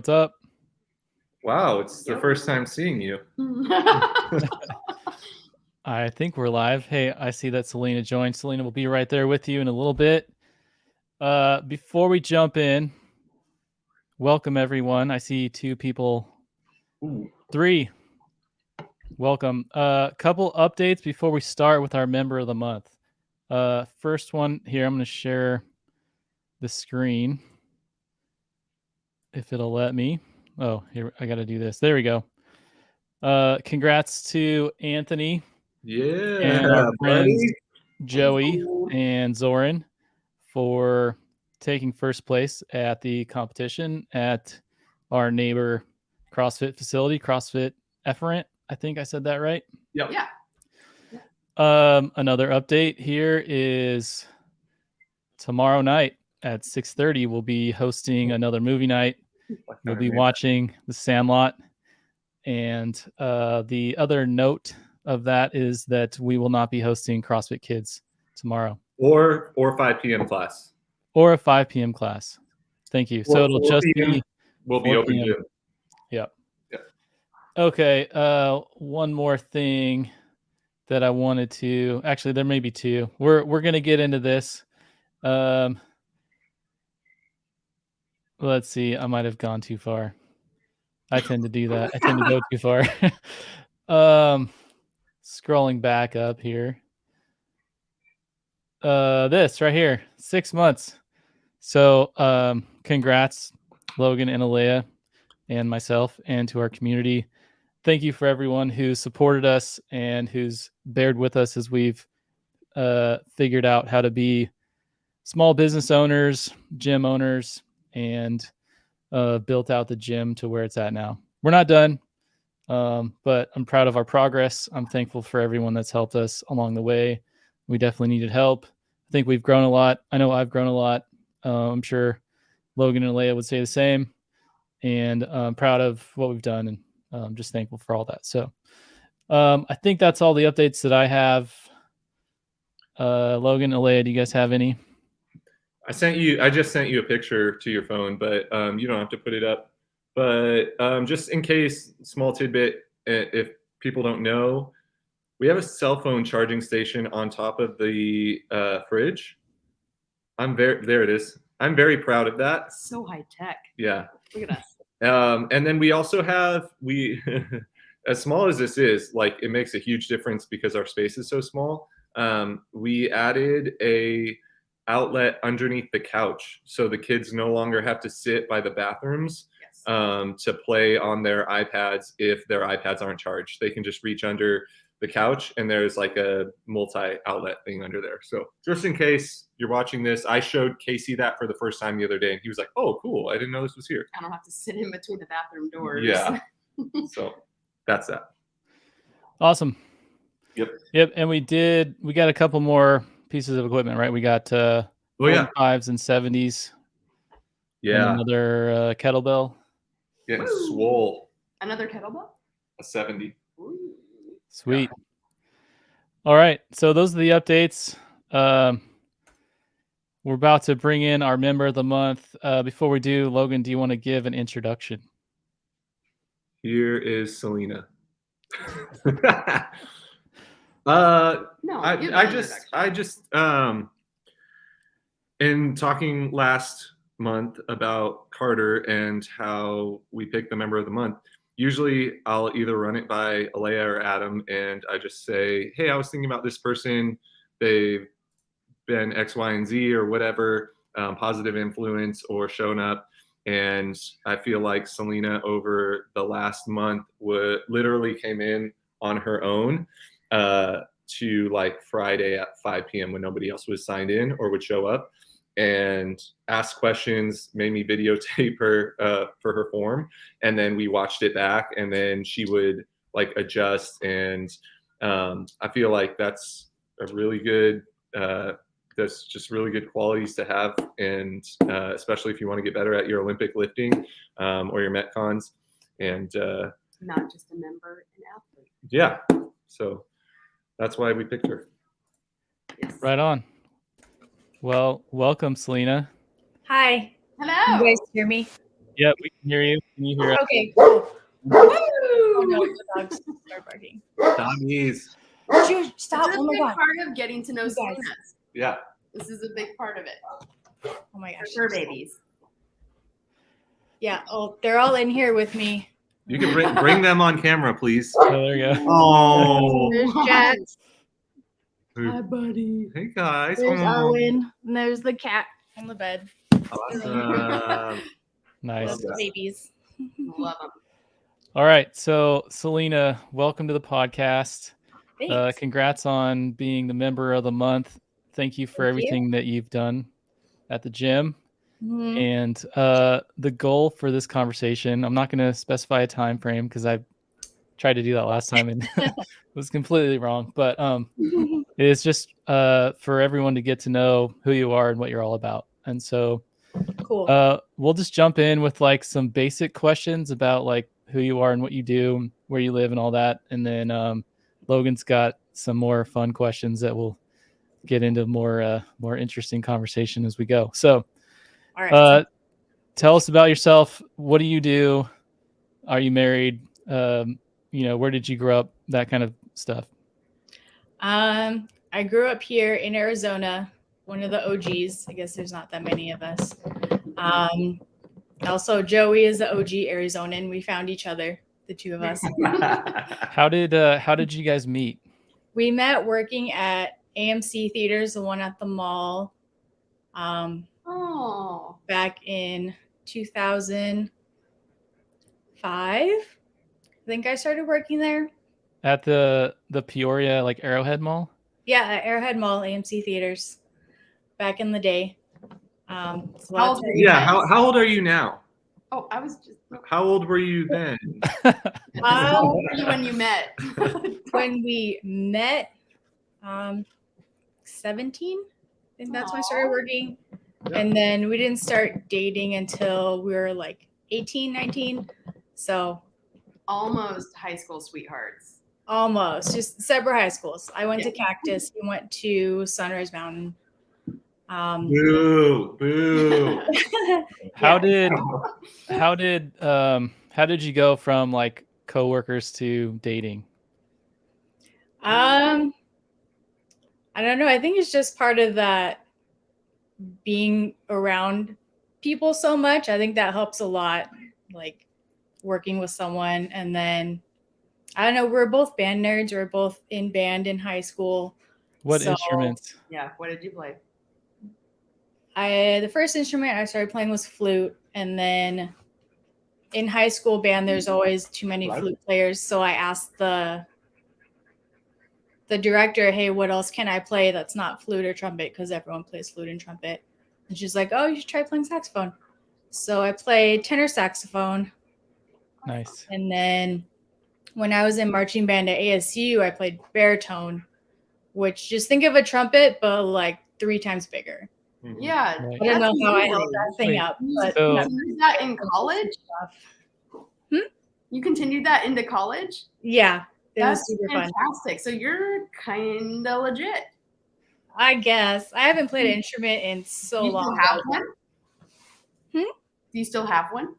what's up? Wow, it's the first time seeing you. I think we're live. Hey, I see that Salina joined. Salina will be right there with you in a little bit. Before we jump in, welcome everyone. I see two people. Ooh. Three. Welcome. Couple updates before we start with our member of the month. First one here, I'm going to share the screen if it'll let me. Oh, here, I got to do this. There we go. Congrats to Anthony. Yeah, and our friends buddy. Joey and Zoran for taking first place at the competition at our neighbor CrossFit facility, CrossFit Efferent. I think I said that right. Yep. Yeah. Another update here is tomorrow night at 6:30 we'll be hosting another movie night. We'll be watching The Sandlot. And the other note of that is that we will not be hosting CrossFit Kids tomorrow. Or 5 p.m. class. Or a 5 p.m. class. Thank you. So it'll just be we'll be open June. Yep. Okay. One more thing that I wanted to actually there may be two. We're gonna get into this. Let's see. I might have gone too far. I tend to do that. I tend to go too far. Scrolling back up here. This right here, 6 months. So congrats, Logan and Alea and myself, and to our community. Thank you for everyone who supported us and who's bared with us as we've figured out how to be small business owners, gym owners, and built out the gym to where it's at now. We're not done, but I'm proud of our progress. I'm thankful for everyone that's helped us along the way. We definitely needed help. I think we've grown a lot. I know I've grown a lot. I'm sure Logan and Alea would say the same. And I'm proud of what we've done, and I'm just thankful for all that. So I think that's all the updates that I have. Logan, Alea, do you guys have any? I just sent you a picture to your phone, but you don't have to put it up. But just in case, small tidbit, if people don't know, we have a cell phone charging station on top of the fridge. There it is. I'm very proud of that. So high tech. Yeah. Look at us. And then we also have, as small as this is, like it makes a huge difference because our space is so small. We added a outlet underneath the couch, so the kids no longer have to sit by the bathrooms to play on their iPads if their iPads aren't charged. They can just reach under the couch, and there's like a multi-outlet thing under there. So just in case you're watching this, I showed Casey that for the first time the other day, and he was like, "Oh, cool! I didn't know this was here." I don't have to sit in between the bathroom doors. Yeah. So that's that. Awesome. Yep. And we got a couple more pieces of equipment, right? We got 45s and 70s. Yeah. And another kettlebell. Yeah, swole. Another kettlebell? A 70. Ooh. Sweet. Yeah. All right. So those are the updates. We're about to bring in our member of the month. Before we do, Logan, do you want to give an introduction? Here is Salina. No, I just in talking last month about Carter and how we picked the member of the month, usually I'll either run it by Alea or Adam, and I just say, hey, I was thinking about this person. They've been X, Y, and Z or whatever, positive influence or shown up. And I feel like Salina over the last month literally came in on her own to like Friday at 5 p.m. when nobody else was signed in or would show up, and ask questions, made me videotape her for her form. And then we watched it back, and then she would like adjust. And I feel like that's a really good, that's just really good qualities to have. And especially if you want to get better at your Olympic lifting or your Metcons. And not just a member, an athlete. Yeah. So that's why we picked her. Yes. Right on. Well, welcome, Salina. Hi. Hello. Can you guys hear me? Yeah, we can hear you. Can you hear us? Okay, cool. Oh no, Woo! the dogs start barking. Doggies. Jude, stop! This is Oh a my big god! part of getting to know You guys. Salina. Yeah. This is a big part of it. Oh my gosh! Fur babies. Yeah. Oh, they're all in here with me. You can bring them on camera, please. Oh, there you go. Oh. There's Jack. Hi, buddy. Hey guys. There's Oh. Owen. And there's the cat on the bed. Awesome. Nice. Those babies. Love them. All right. So, Salina, welcome to the podcast. Thanks. Congrats on being the member of the month. Thank you for Thank you. everything that you've done at the gym. Mhm. And the goal for this conversation, I'm not going to specify a time frame because I tried to do that last time and was completely wrong. But it's just for everyone to get to know who you are and what you're all about. And so Cool. we'll just jump in with like some basic questions about like who you are and what you do, where you live and all that. And then Logan's got some more fun questions that we'll get into more interesting conversation as we go. So All right. tell us about yourself. What do you do? Are you married? Where did you grow up? That kind of stuff. I grew up here in Arizona, one of the OGs. I guess there's not that many of us. Also, Joey is the OG Arizonan. We found each other, the two of us. How did you guys meet? We met working at AMC Theaters, the one at the mall, Oh. back in 2005. I think I started working there. At the Peoria like Arrowhead Mall? Yeah, at Arrowhead Mall, AMC Theaters, back in the day. How old were you Yeah. guys? How old are you now? Oh, I was just. How old were you then? How old were you when you met? When we met, 17. I think that's when I started Aw. working. Yeah. And then we didn't start dating until we were like 18, 19. So Almost high school sweethearts. almost just separate high schools. I went to Yeah. Cactus. He went to Sunrise Mountain. Boo. Boo. How did you go from like coworkers to dating? I don't know. I think it's just part of that being around people so much. I think that helps a lot, like working with someone. And then I don't know, we're both band nerds. We're both in band in high school. What So, instruments? Yeah. What did you play? the first instrument I started playing was flute, and then in high school band there's always too many flute players, so I asked the director, hey, what else can I play that's not flute or trumpet, because everyone plays flute and trumpet. And she's like, oh, you should try playing saxophone. So I played tenor saxophone. Nice. And then when I was in marching band at ASU, I played baritone, which just think of a trumpet but like 3 times bigger. Yeah. Right. I don't know that's how I amazing. held that thing Wait, up. You But so- continued that in college? You continued that into college? yeah, it was That's super fun. fantastic. So you're kind of legit. I guess. I haven't played an instrument in so Do you long. still have one? Hmm? Do you still have one?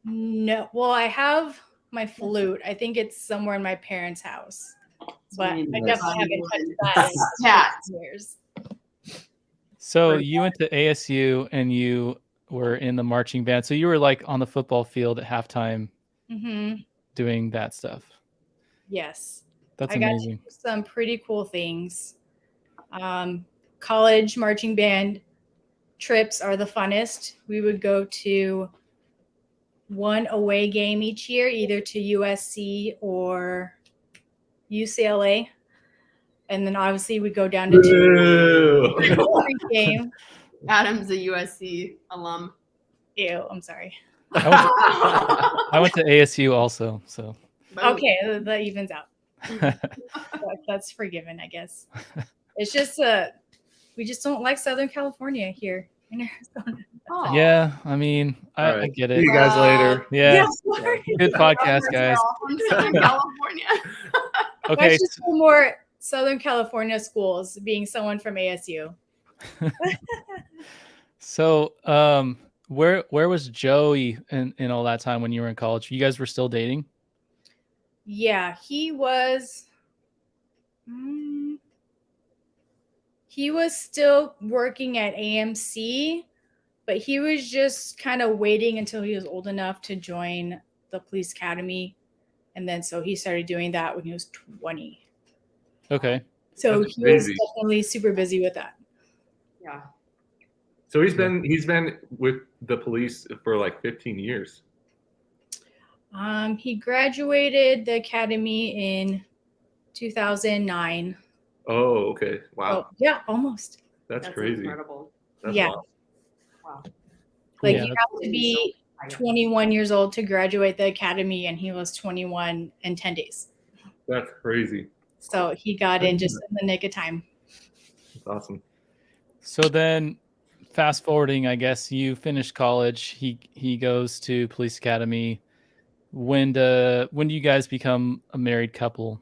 No. Well, I have my flute. I think it's somewhere in my parents' house. But I definitely haven't touched that Cat. in years. So you went to ASU and you were in the marching band. So you were like on the football field at halftime Mm-hmm. doing that stuff. Yes. That's I got to amazing. do some pretty cool things. College marching band trips are the funnest. We would go to one away game each year, either to USC or UCLA. And then obviously we go down to Boo. every game. Adam's a USC alum. Ew, I'm sorry. I went to ASU also. So Okay, that evens out. That's forgiven, I guess. It's just we just don't like Southern California here in Arizona. Oh. yeah, I mean, I Right. get See it. you guys later. Yeah, sorry. good podcast, guys. We're all from Southern California. Okay, Let's just do more Southern California schools, being someone from ASU. so Where was Joey in all that time when you were in college? You guys were still dating? Yeah, he was. He was still working at AMC, but he was just kind of waiting until he was old enough to join the police academy. And then so he started doing that when he was 20. Okay. So That's he was crazy. definitely super busy with that. Yeah. So he's been with the police for like 15 years. He graduated the academy in 2009. Oh, okay. Wow. Oh, yeah, almost. That's That's crazy. incredible. That's Yeah. awesome. Wow. Like Yeah, you have to be 21 years old to graduate the academy, and he was 21 in 10 days. That's crazy. So he got in just in the nick of time. That's awesome. So then fast forwarding, I guess you finished college. He goes to police academy. When do you guys become a married couple?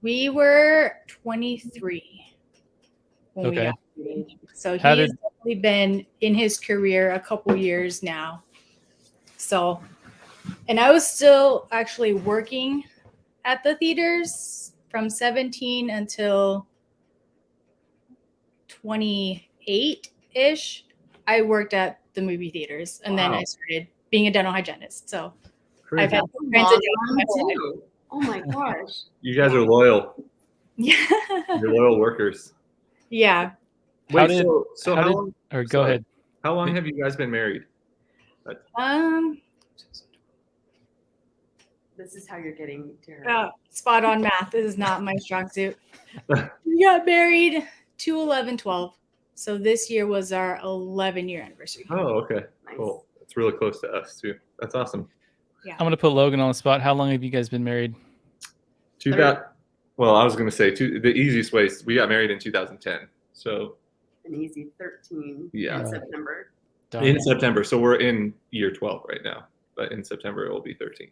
We were 23 when we Okay. got married. So How he's did- definitely been in his career a couple years now. So, and I was still actually working at the theaters from 17 until 28-ish. I worked at the movie theaters, and then Wow. I started being a dental hygienist. So Crazy. I've had That's a transit long jobs time, my too. Oh my gosh. You guys are loyal. Yeah. You're loyal workers. Yeah. How Wait, did- so how how did- long? Or go sorry. ahead. How long have you guys been married? This is how you're getting to her. Spot on math. This is not my strong suit. We got married 2/11/12. So this year was our 11-year anniversary. Oh, okay. Nice. Cool. It's really close to us too. That's awesome. I'm going to put Logan on the spot. How long have you guys been married? Well, I was going to say the easiest way is we got married in 2010. So An easy 13 Yeah. in September. Darn. in September. So we're in year 12 right now, but in September it will be 13.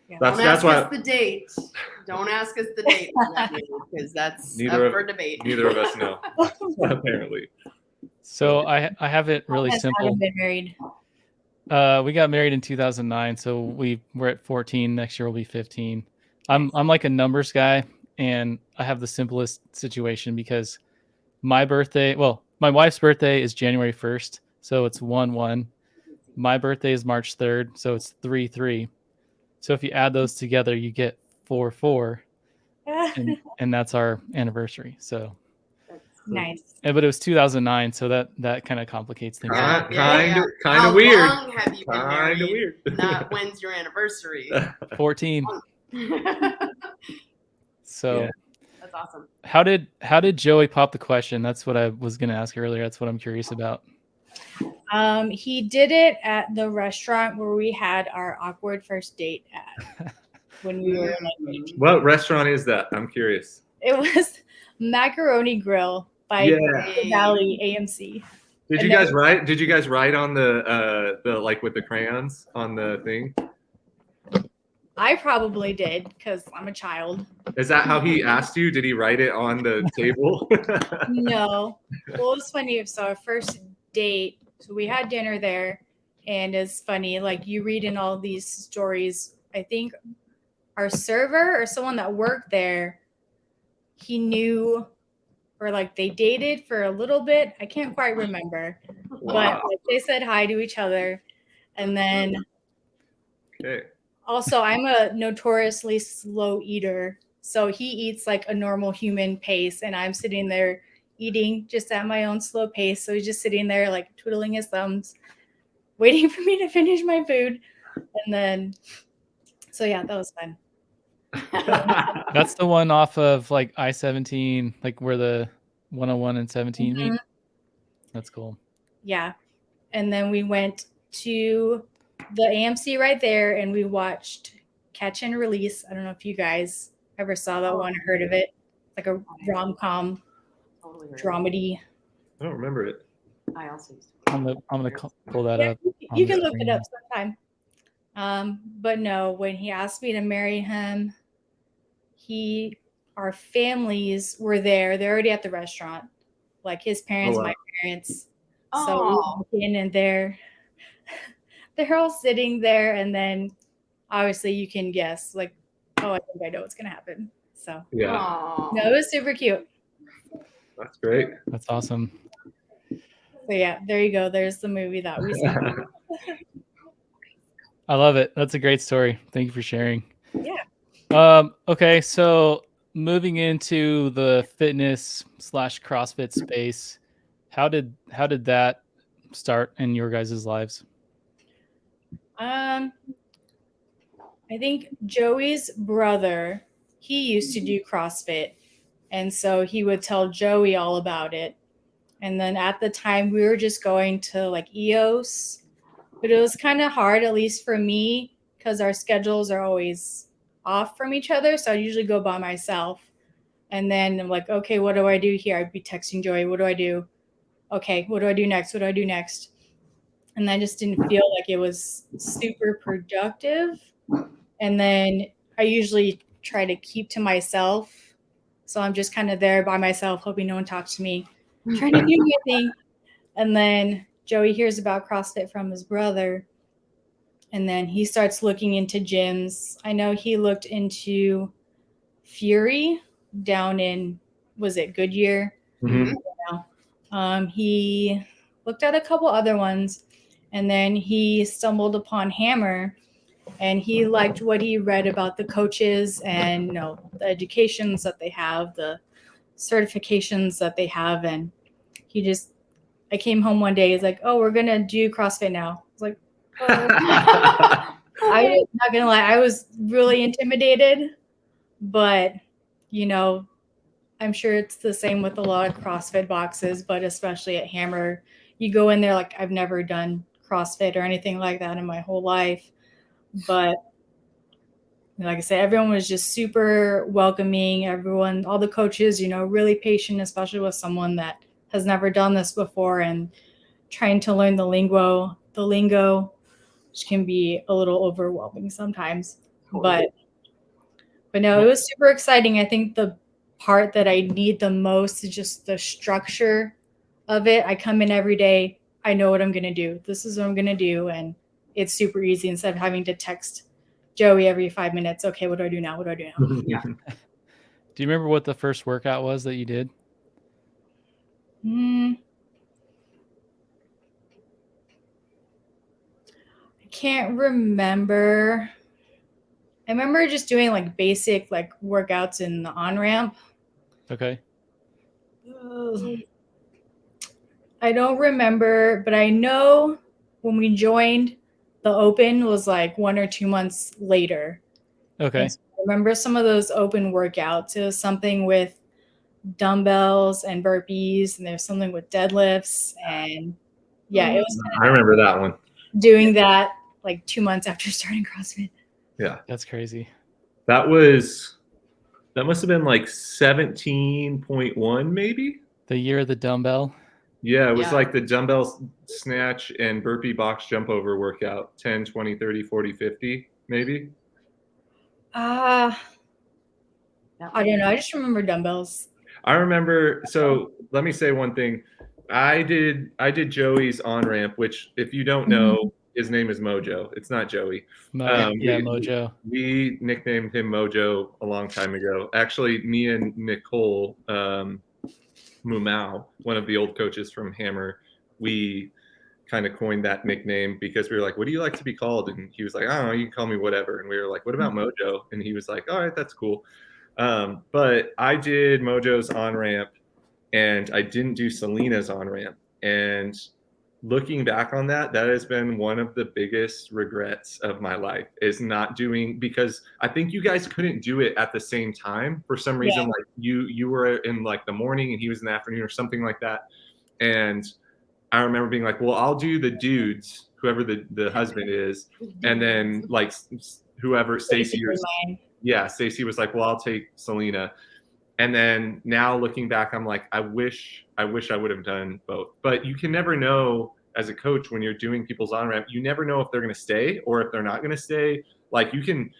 Yeah. That's Don't ask why us the date. Don't ask us the date because that's Neither up of- for debate. neither of us know apparently. So I have it really Has simple. Adam been married? We got married in 2009, so we're at 14. Next year will be 15. I'm like a numbers guy, and I have the simplest situation because my wife's birthday is January 1st, so it's 1/1. My birthday is March 3rd, so it's 3/3. So if you add those together, you get 4/4, and that's our anniversary. So, Nice. but it was 2009, so that kind of complicates things. Yeah. Kind How of weird. long have you been Kind married? of weird. Not when's your anniversary. 14. So. Yeah. That's awesome. How did Joey pop the question? That's what I was going to ask earlier. That's what I'm curious about. He did it at the restaurant where we had our awkward first date at when we were like 18. What restaurant is that? I'm curious. It was Macaroni Grill by Yeah. Valley AMC. Did And you then- guys write? Did you guys write on the like with the crayons on the thing? I probably did because I'm a child. Is that how he asked you? Did he write it on the table? No. Well, it was funny. So our first date, so we had dinner there, and it's funny, like you read in all these stories, I think our server or someone that worked there, he knew, or like they dated for a little bit. I can't quite remember, but Wow. like, they said hi to each other. And then Okay. also, I'm a notoriously slow eater. So he eats like a normal human pace, and I'm sitting there eating just at my own slow pace. So he's just sitting there like twiddling his thumbs, waiting for me to finish my food. And then, so yeah, that was fun. That's the one off of like I-17, like where the 101 and 17 meet. Mhm. That's cool. Yeah. And then we went to the AMC right there, and we watched Catch and Release. I don't know if you guys ever saw that one or heard of it. Like a rom-com Totally right. dramedy. I don't remember it. I also used to. I'm gonna pull that Yeah, up. on you the can look it screen. up sometime. But no, when he asked me to marry him, our families were there. They're already at the restaurant. Like his parents, wow. my parents. So we Oh. walk in and they're all sitting there, and then obviously you can guess, like, oh, I think I know what's gonna happen. So Yeah, Aw. no, it was super cute. that's great. That's awesome. So yeah, there you go. There's the movie that we saw. I love it. That's a great story. Thank you for sharing. Yeah. Okay, so moving into the fitness / CrossFit space, how did that start in your guys' lives? I think Joey's brother, he used to do CrossFit, and so he would tell Joey all about it. And then at the time, we were just going to like EOS, but it was kind of hard, at least for me, because our schedules are always off from each other. So I usually go by myself. And then I'm like, okay, what do I do here? I'd be texting Joey, what do I do? Okay, what do I do next? What do I do next? And I just didn't feel like it was super productive. And then I usually try to keep to myself. So I'm just kind of there by myself, hoping no one talks to me, trying to do my thing. And then Joey hears about CrossFit from his brother. And then he starts looking into gyms. I know he looked into Fury down in, was it Goodyear? Mhm. He looked at a couple other ones, and then he stumbled upon Hammer, and he liked what he read about the coaches and the educations that they have, the certifications that they have, and I came home one day. He's like, "Oh, we're gonna do CrossFit now." I was like, "Oh." I was not gonna lie, I was really intimidated, but I'm sure it's the same with a lot of CrossFit boxes, but especially at Hammer, you go in there like, I've never done CrossFit or anything like that in my whole life. But like I said, everyone was just super welcoming. Everyone, all the coaches, really patient, especially with someone that has never done this before and trying to learn the lingo, which can be a little overwhelming sometimes. But no, it was super exciting. I think the part that I need the most is just the structure of it. I come in every day. I know what I'm going to do. This is what I'm going to do. And it's super easy instead of having to text Joey every 5 minutes. Okay, what do I do now? What do I do now? Yeah. Do you remember what the first workout was that you did? I can't remember. I remember just doing like basic like workouts in the on-ramp. Okay. I don't remember, but I know when we joined, the open was like 1 or 2 months later. Okay. So I remember some of those open workouts. It was something with dumbbells and burpees, and there's something with deadlifts, and yeah, it was I remember that one. doing that like 2 months after starting CrossFit. Yeah, That's crazy. that must have been like 17.1 maybe. The year of the dumbbell. Yeah, it was Yeah. like the dumbbell snatch and burpee box jump over workout, 10, 20, 30, 40, 50 maybe. I don't know. I just remember dumbbells. I remember. So let me say one thing. I did Joey's on ramp, which if you don't know, his name is Mojo. It's not Joey. Mojo. We nicknamed him Mojo a long time ago. Actually, me and Nicole Mumau, one of the old coaches from Hammer, we kind of coined that nickname because we were like, "What do you like to be called?" And he was like, "I don't know. You can call me whatever." And we were like, "What about Mojo?" And he was like, "All right, that's cool." But I did Mojo's on ramp, and I didn't do Salina's on ramp. And looking back on that, that has been one of the biggest regrets of my life, is not doing, because I think you guys couldn't do it at the same time for some reason. Yeah. Like you were in like the morning and he was in the afternoon or something like that. And I remember being like, well, I'll do the dudes, whoever the husband is, and then like whoever Stacy or Stacy was like, well, I'll take Salina. And then now looking back, I'm like, I wish I would have done both. But you can never know as a coach when you're doing people's on ramp. You never know if they're going to stay or if they're not going to stay. Like you can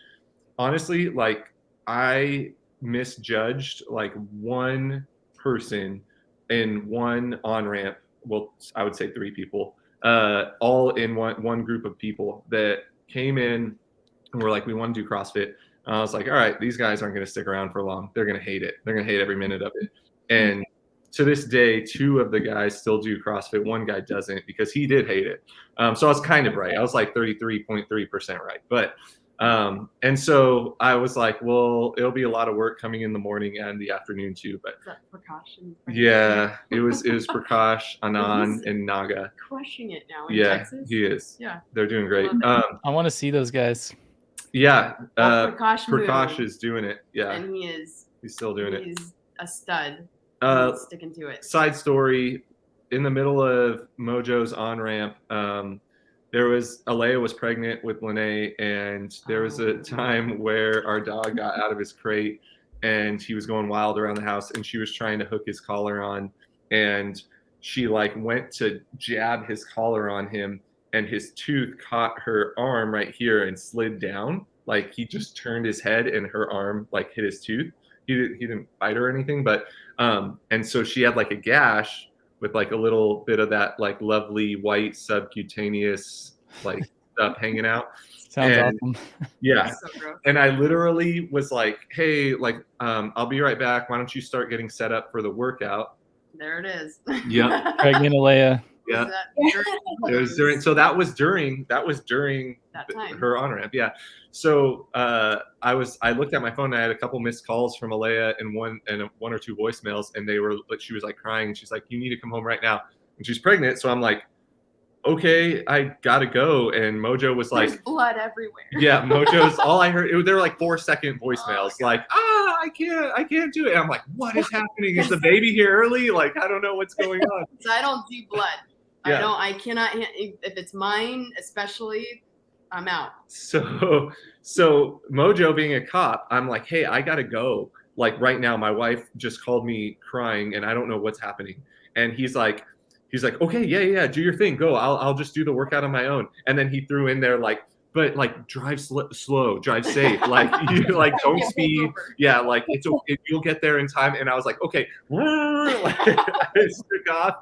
honestly, like I misjudged like one person in one on ramp well, I would say 3 people, all in one group of people that came in and were like, we want to do CrossFit. I was like, all right, these guys aren't going to stick around for long. They're going to hate it. They're going to hate every minute of it. And to this day, 2 of the guys still do CrossFit. 1 guy doesn't because he did hate it. So I was kind of right. I was like 33.3% right. But and so I was like, well, it'll be a lot of work coming in the morning and the afternoon too. But Is that precaution? yeah, it was Prakash, Anand, and Naga. Crushing it now in Yeah, Texas. he is. Yeah. They're doing great. Love I want to see those guys. Yeah, Well, Prakash Prakash moved, is doing it. Yeah, and he's still doing it. He's a stud. He's sticking to it. Side story: in the middle of Mojo's on ramp, there was Alea was pregnant with Lene, and there was a time where our dog got out of his crate, and he was going wild around the house, and she was trying to hook his collar on, and she like went to jab his collar on him, and his tooth caught her arm right here and slid down. Like he just turned his head and her arm like hit his tooth. He didn't bite her or anything, but and so she had like a gash with like a little bit of that like lovely white subcutaneous like stuff hanging out. Sounds And awesome. yeah. So gross. And I literally was like, hey, like I'll be right back. Why don't you start getting set up for the workout? There it is. Yeah. Pregnant Alea. Yeah. Is that It was during, so that was during that time. her on ramp. Yeah. So I looked at my phone and I had a couple missed calls from Alea and one or 2 voicemails, and she was like crying, and she's like, you need to come home right now. And she's pregnant. So I'm like, okay, I gotta go. And Mojo was like, There's blood everywhere. yeah, Mojo's all I heard. They were like 4-second voicemails, Oh, like, I can't do it. And I'm like, what is happening? Is the baby here early? Like, I don't know what's going on. So I don't do blood. Yeah. I cannot, if it's mine, especially, I'm out. So Mojo being a cop, I'm like, hey, I gotta go. Like right now, my wife just called me crying, and I don't know what's happening. And he's like, okay, yeah, do your thing, go. I'll just do the workout on my own. And then he threw in there like, but like drive slow, drive safe, like you like don't speed. Yeah, like you'll get there in time. And I was like, okay, like, I just took off.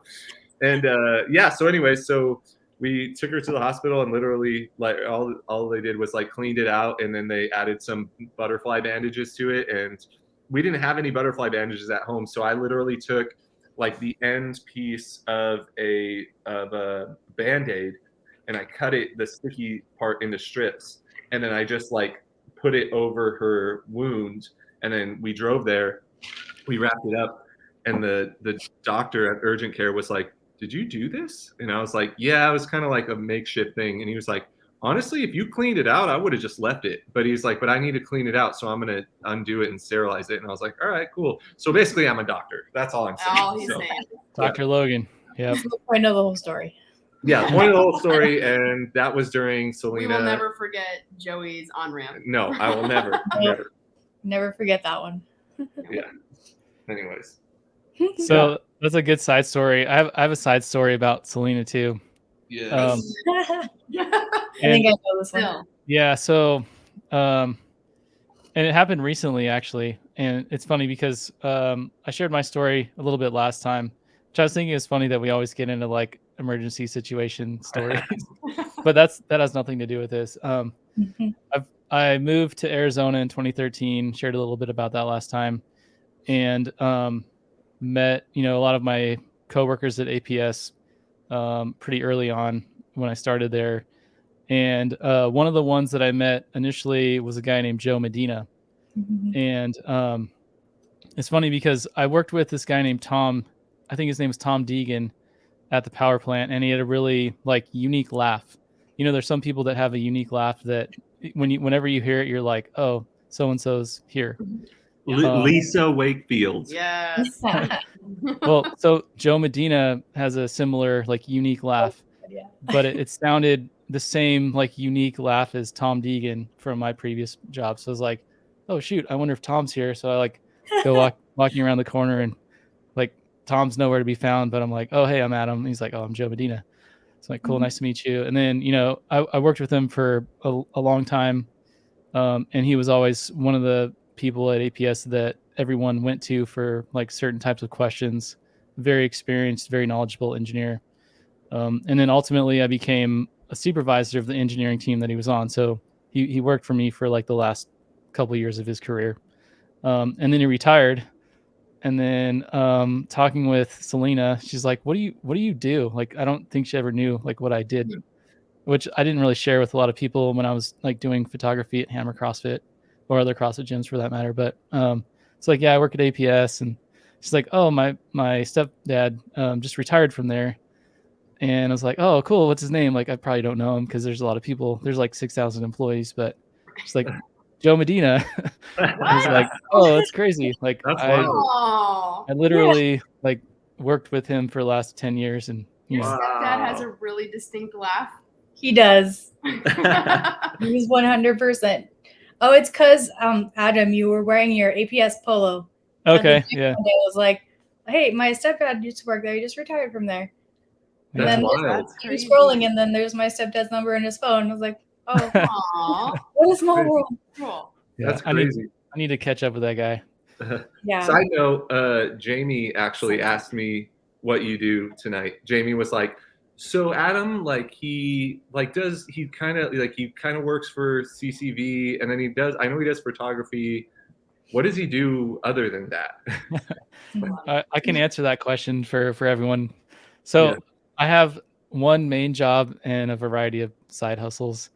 And yeah, so anyway, so we took her to the hospital, and literally like all they did was like cleaned it out, and then they added some butterfly bandages to it. And we didn't have any butterfly bandages at home, so I literally took like the end piece of a Band-Aid, and I cut the sticky part into strips, and then I just like put it over her wound, and then we drove there, we wrapped it up, and the doctor at urgent care was like, did you do this? And I was like, yeah, it was kind of like a makeshift thing. And he was like, honestly, if you cleaned it out, I would have just left it. But he's like, but I need to clean it out, so I'm going to undo it and sterilize it. And I was like, all right, cool. So basically, I'm a doctor. That's all I'm saying. All he's saying. Dr. Logan. Yeah. That's the point of the whole story. Yeah, point of the whole story. And that was during Salina. We will never forget Joey's on ramp. No, I will never. Never. Never forget that one. Yeah. Anyways. So that's a good side story. I have a side story about Salina too. Yeah. I think I know this one. Still. Yeah. So, and it happened recently actually, and it's funny because I shared my story a little bit last time, which I was thinking is funny that we always get into like emergency situation stories, but that has nothing to do with this. I moved to Arizona in 2013. Shared a little bit about that last time, and met a lot of my coworkers at APS pretty early on when I started there. And one of the ones that I met initially was a guy named Joe Medina. And it's funny because I worked with this guy named Tom, I think his name was Tom Deegan, at the power plant, and he had a really like unique laugh. There's some people that have a unique laugh that whenever you hear it, you're like, oh, so-and-so's here. Lisa Wakefield. Yes. Well, so Joe Medina has a similar like unique laugh, Yeah. but it sounded the same like unique laugh as Tom Deegan from my previous job. So I was like, oh shoot, I wonder if Tom's here. So I like go walking around the corner, and like Tom's nowhere to be found, but I'm like, oh hey, I'm Adam. And he's like, oh, I'm Joe Medina. So I'm like, cool, nice to meet you. And then I worked with him for a long time, and he was always one of the people at APS that everyone went to for like certain types of questions. very experienced, very knowledgeable engineer. And then ultimately I became a supervisor of the engineering team that he was on. So he worked for me for like the last couple of years of his career. And then he retired. And then talking with Salina, she's like, what do you do? Like, I don't think she ever knew like what I did, which I didn't really share with a lot of people when I was like doing photography at Hammer CrossFit or other CrossFit gyms for that matter. But it's like, yeah, I work at APS. And she's like, oh, my stepdad just retired from there. And I was like, oh, cool. What's his name? Like, I probably don't know him because there's a lot of people. There's like 6,000 employees, but she's like, Joe Medina. I was like, oh, that's crazy. Like, That's I wild. I literally like worked with him for the last 10 years. And you Your know, stepdad has a really distinct laugh. He does. He's 100%. Oh, it's because Adam, you were wearing your APS polo. okay, yeah. One day I was like, hey, my stepdad used to work there. He just retired from there. And That's then wild. he was scrolling, and then there's my stepdad's number in his phone. I was like, oh, Aw, what a small world. cool. Yeah, That's crazy. I need to catch up with that guy. Yeah. Side note, Jamie actually asked me what you do tonight. Jamie was like, so Adam, like he kind of works for CCV, and then I know he does photography. What does he do other than that? I can answer that question for everyone. So Yeah. I have one main job and a variety of side hustles.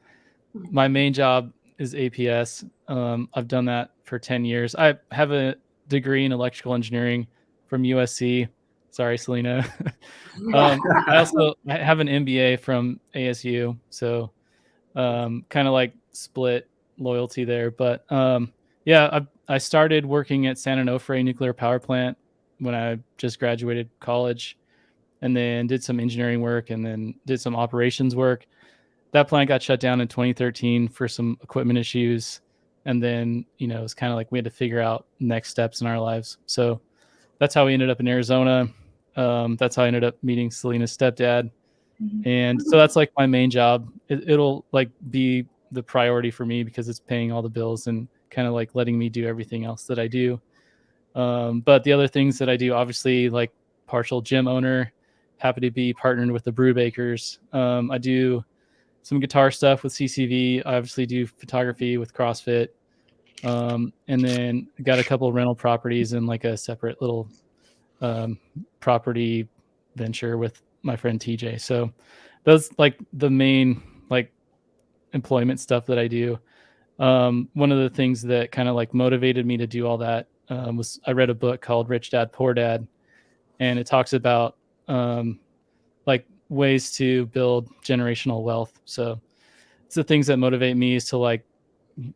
My main job is APS. I've done that for 10 years. I have a degree in electrical engineering from USC. Sorry, Salina. I have an MBA from ASU. So kind of like split loyalty there. But yeah, I started working at San Onofre nuclear power plant when I just graduated college, and then did some engineering work and then did some operations work. That plant got shut down in 2013 for some equipment issues. And then, it's kind of like we had to figure out next steps in our lives. So that's how we ended up in Arizona. That's how I ended up meeting Salina's stepdad. And so that's like my main job. It'll like be the priority for me because it's paying all the bills and kind of like letting me do everything else that I do. But the other things that I do, obviously, like partial gym owner, happy to be partnered with the Brew Bakers. I do some guitar stuff with CCV. I obviously do photography with CrossFit. And then got a couple of rental properties and like a separate little property venture with my friend TJ. So those like the main like employment stuff that I do. One of the things that kind of like motivated me to do all that was I read a book called Rich Dad Poor Dad, and it talks about like ways to build generational wealth. So it's the things that motivate me is to like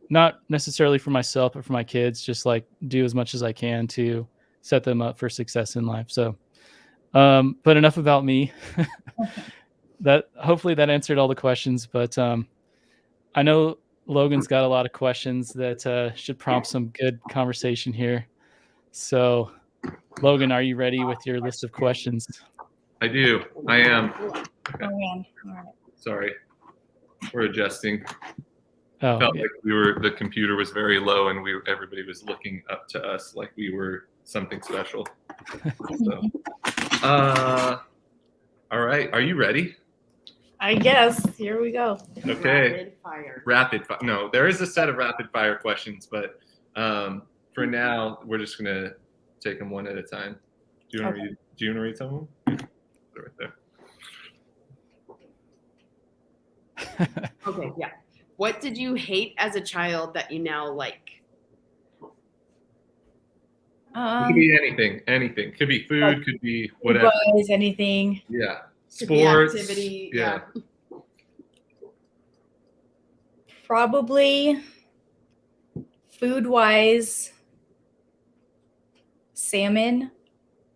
not necessarily for myself but for my kids, just like do as much as I can to set them up for success in life. So but enough about me. That hopefully that answered all the questions, but I know Logan's got a lot of questions that should prompt some good conversation here. So Logan, are you ready with your list of questions? I do. I am. Oh, man. All right. Sorry. We're adjusting. Oh, Felt yeah. like the computer was very low and everybody was looking up to us like we were something special. So, all right. Are you ready? I guess. Here we go. Okay. Rapid fire. No, there is a set of rapid fire questions, but for now, we're just going to take them one at a time. Do you want to read some of them? They're right there. Okay, yeah. What did you hate as a child that you now like? It could be anything. Could be food, could be whatever. Food-wise, anything. Yeah. Could be Sports. activity. Yeah. Probably food-wise, salmon.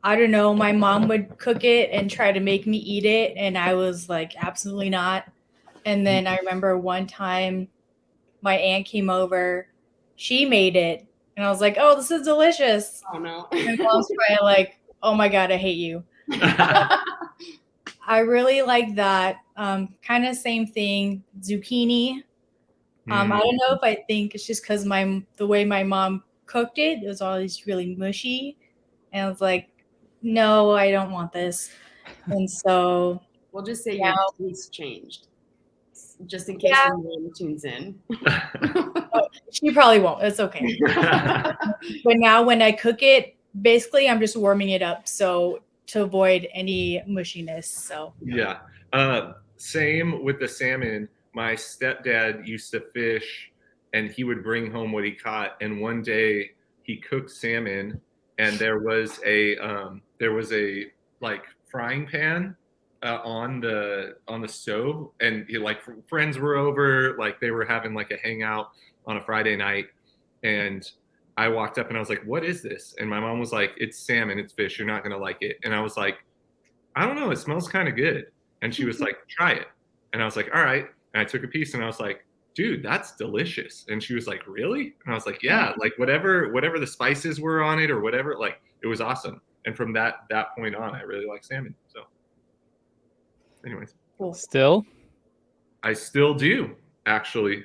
I don't know. My mom would cook it and try to make me eat it, and I was like, absolutely not. And then I remember one time my aunt came over. She made it, and I was like, oh, this is delicious. Oh, no. My mom's probably like, oh, my God, I hate you. I really like that. Kind of same thing, zucchini. I don't know if I think it's just because the way my mom cooked it, it was always really mushy. And I was like, no, I don't want this. And so, We'll just say Yeah. your taste changed, just in case Yeah. your mom tunes in. she probably won't. It's okay. But now when I cook it, basically I'm just warming it up. So to avoid any mushiness. So Yeah. Same with the salmon. My stepdad used to fish and he would bring home what he caught. And one day he cooked salmon and there was a like frying pan on the stove and like friends were over, like they were having like a hangout on a Friday night. And I walked up and I was like, "What is this?" And my mom was like, "It's salmon, it's fish. You're not gonna like it." And I was like, "I don't know, it smells kind of good." And she was like, "Try it." And I was like, "All right." And I took a piece and I was like, "Dude, that's delicious." And she was like, "Really?" And I was like, "Yeah, like whatever the spices were on it or whatever, like it was awesome." And from that point on, I really like salmon. So anyways, cool. Still, I still do, actually.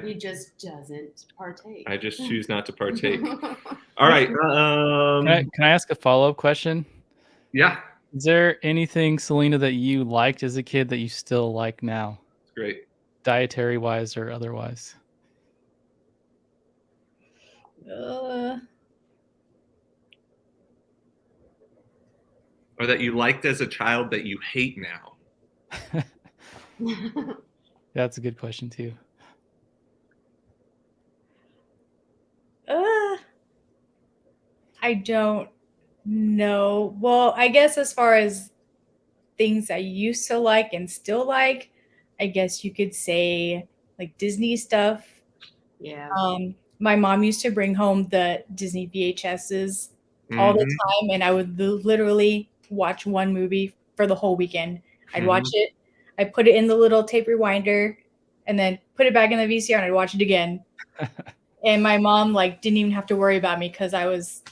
He just doesn't partake. I just choose not to partake. All right. can I ask a follow-up question? Yeah, Is there anything, Salina, that you liked as a kid that you still like now, it's great. dietary wise or otherwise? Or that you liked as a child that you hate now. That's a good question too. I don't know. Well, I guess as far as things I used to like and still like, I guess you could say like Disney stuff. Yeah. My mom used to bring home the Disney VHSs all the time, and I would literally watch one movie for the whole weekend. I'd watch it, I'd put it in the little tape rewinder, and then put it back in the VCR, and I'd watch it again. And my mom like didn't even have to worry about me because I was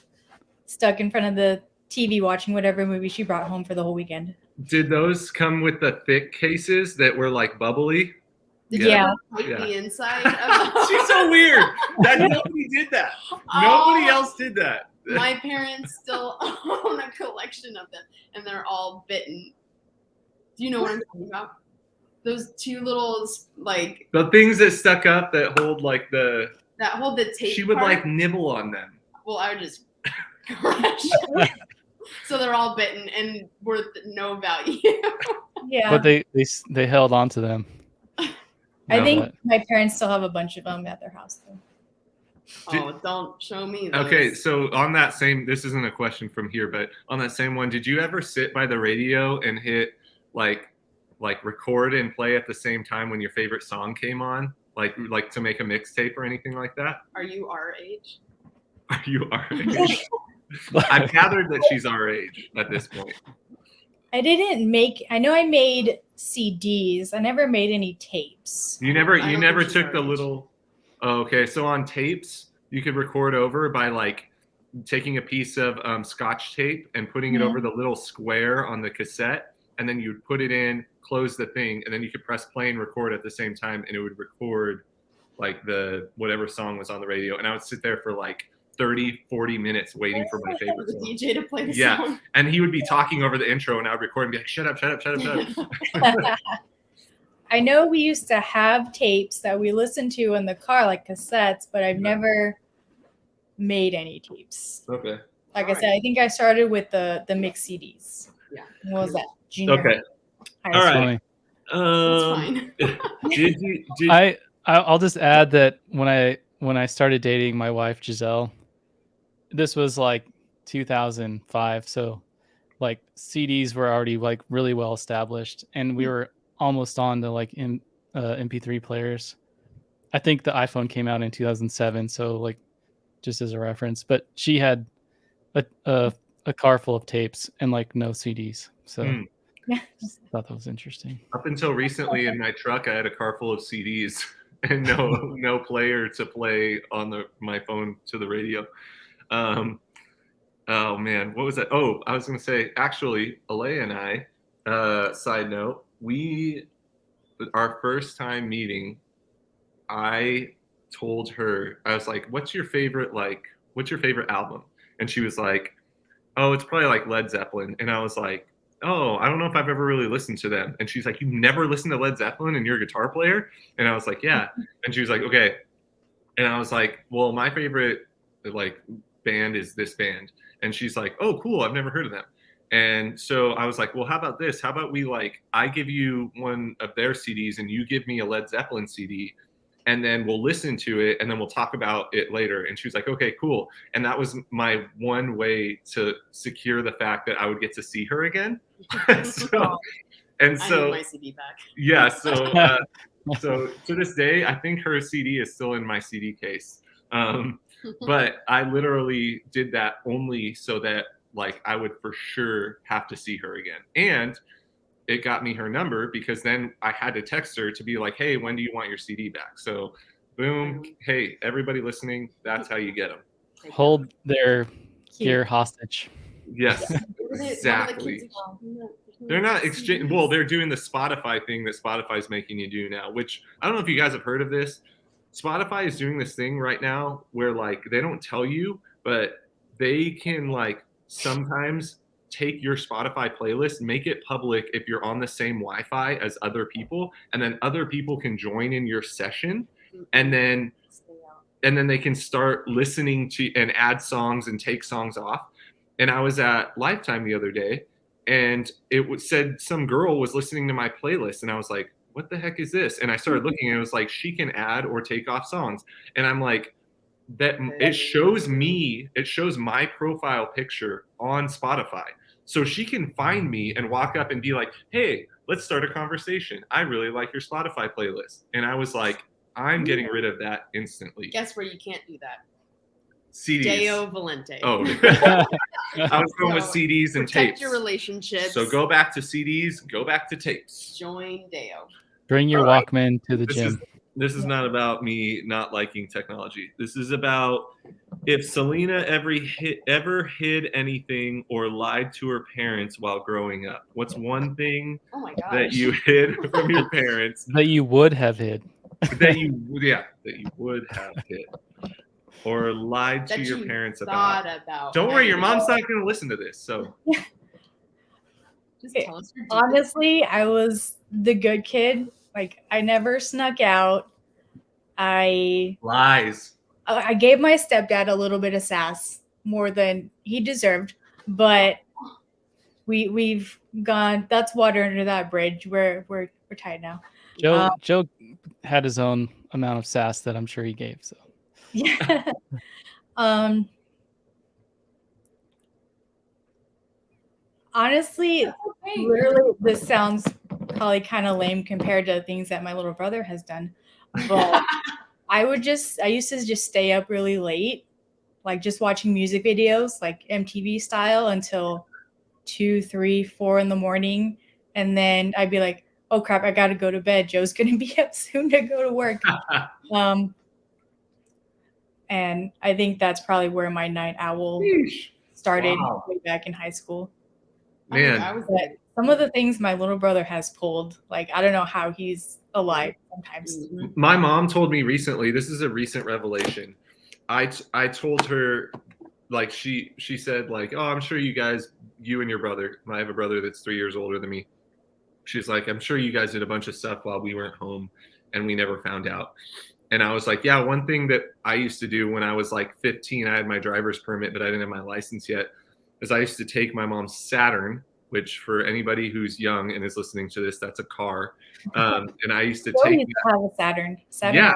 stuck in front of the TV watching whatever movie she brought home for the whole weekend. Did those come with the thick cases that were like bubbly? Did Yeah. you ever break the inside of She's so weird. That nobody did that. Nobody else did that. My parents still own a collection of them, and they're all bitten. Do you know what I'm talking about? Those two little, like, The things that stuck up that hold like the. that hold the tape. She would part. like nibble on them. Well, I would just crush. So they're all bitten and worth no value. Yeah. But they held on to them. I think But my parents still have a bunch of them at their house though. Oh, don't show me those. Okay, so on that same, this isn't a question from here, but on that same one, did you ever sit by the radio and hit like record and play at the same time when your favorite song came on, like to make a mixtape or anything like that? Are you our age? Are you our age? I've gathered that she's our age at this point. I didn't make. I know I made CDs. I never made any tapes. You never I don't took think she's the our age. little. Oh, okay, so on tapes you could record over by like taking a piece of Scotch tape and putting it over the little square on the cassette, and then you'd put it in, close the thing, and then you could press play and record at the same time, and it would record like the whatever song was on the radio, and I would sit there for like 30-40 minutes waiting for my favorite The song. DJ to play the Yeah. song. And he would be talking over the intro, and I would record and be like, "Shut up, shut up, shut up, shut up." I know we used to have tapes that we listened to in the car, like cassettes, but I've never made any tapes. Okay. Like I said, I think I started with the mixed CDs. Yeah. What was that? Junior Okay. high All school. right. That's fine. Did I'll just add that when I started dating my wife Giselle, this was like 2005, so like CDs were already like really well established, and we were almost on to like MP3 players. I think the iPhone came out in 2007, so like just as a reference. But she had a car full of tapes and like no CDs, so just thought that was interesting. Up until recently in my truck, I had a car full of CDs and no player to play on my phone to the radio. Oh man, what was that? Oh, I was gonna say, actually, Alea and I, side note, our first time meeting, I told her, I was like, what's your favorite album? And she was like, oh, it's probably like Led Zeppelin. And I was like, oh, I don't know if I've ever really listened to them. And she's like, you've never listened to Led Zeppelin and you're a guitar player? And I was like, yeah. And she was like, okay. And I was like, well, my favorite like band is this band. And she's like, oh, cool, I've never heard of them. And so I was like, well, how about this? How about we like, I give you one of their CDs and you give me a Led Zeppelin CD, and then we'll listen to it and then we'll talk about it later. And she was like, okay, cool. And that was my one way to secure the fact that I would get to see her again. So, and I so, need my CD back. yeah, so to this day, I think her CD is still in my CD case. But I literally did that only so that like I would for sure have to see her again. And it got me her number because then I had to text her to be like, hey, when do you want your CD back? So boom, hey, everybody listening, that's how you get them. Hold their gear hostage. Yes, exactly. They're not exchange. Well, they're doing the Spotify thing that Spotify's making you do now, which I don't know if you guys have heard of this. Spotify is doing this thing right now where like they don't tell you, but they can like sometimes take your Spotify playlist, make it public if you're on the same Wi-Fi as other people, and then other people can join in your session, and then they can start listening to and add songs and take songs off. And I was at Lifetime the other day, and it said some girl was listening to my playlist, and I was like, what the heck is this? And I started looking, and it was like she can add or take off songs, and I'm like, that it shows my profile picture on Spotify. So she can find me and walk up and be like, hey, let's start a conversation. I really like your Spotify playlist. And I was like, I'm getting rid of that instantly. Guess where you can't do that? CDs. Deo Volente. Oh, I was going with CDs and protect tapes. your relationships. So go back to CDs, go back to tapes. Join Deo. Bring your Walkman to the This gym. This is not about me not liking technology. This is about if Salina ever hid anything or lied to her parents while growing up. What's one thing Oh my gosh. that you hid from your parents That you would have hid. that you would have hid or lied to your parents about? Don't worry, your mom's not going to listen to this. So just tell us your honestly, I was the good kid. Like I never snuck out. Lies. I gave my stepdad a little bit of sass, more than he deserved, but we've gone. That's water under that bridge. We're tied now. Joe had his own amount of sass that I'm sure he gave. So yeah. Honestly, literally, this sounds probably kind of lame compared to things that my little brother has done, but I used to just stay up really late, like just watching music videos, like MTV style, until 2, 3, 4 in the morning. And then I'd be like, oh crap, I got to go to bed. Joe's going to be up soon to go to work. And I think that's probably where my night owl started way back in high school. Man, but some of the things my little brother has pulled, like, I don't know how he's alive sometimes. My mom told me recently, this is a recent revelation. I told her, like, she said, like, oh, I'm sure you guys, you and your brother, I have a brother that's 3 years older than me. She's like, I'm sure you guys did a bunch of stuff while we weren't home and we never found out. And I was like, yeah, one thing that I used to do when I was like 15, I had my driver's permit, but I didn't have my license yet, is I used to take my mom's Saturn, which for anybody who's young and is listening to this, that's a car. And I used to take have a Saturn. Yeah,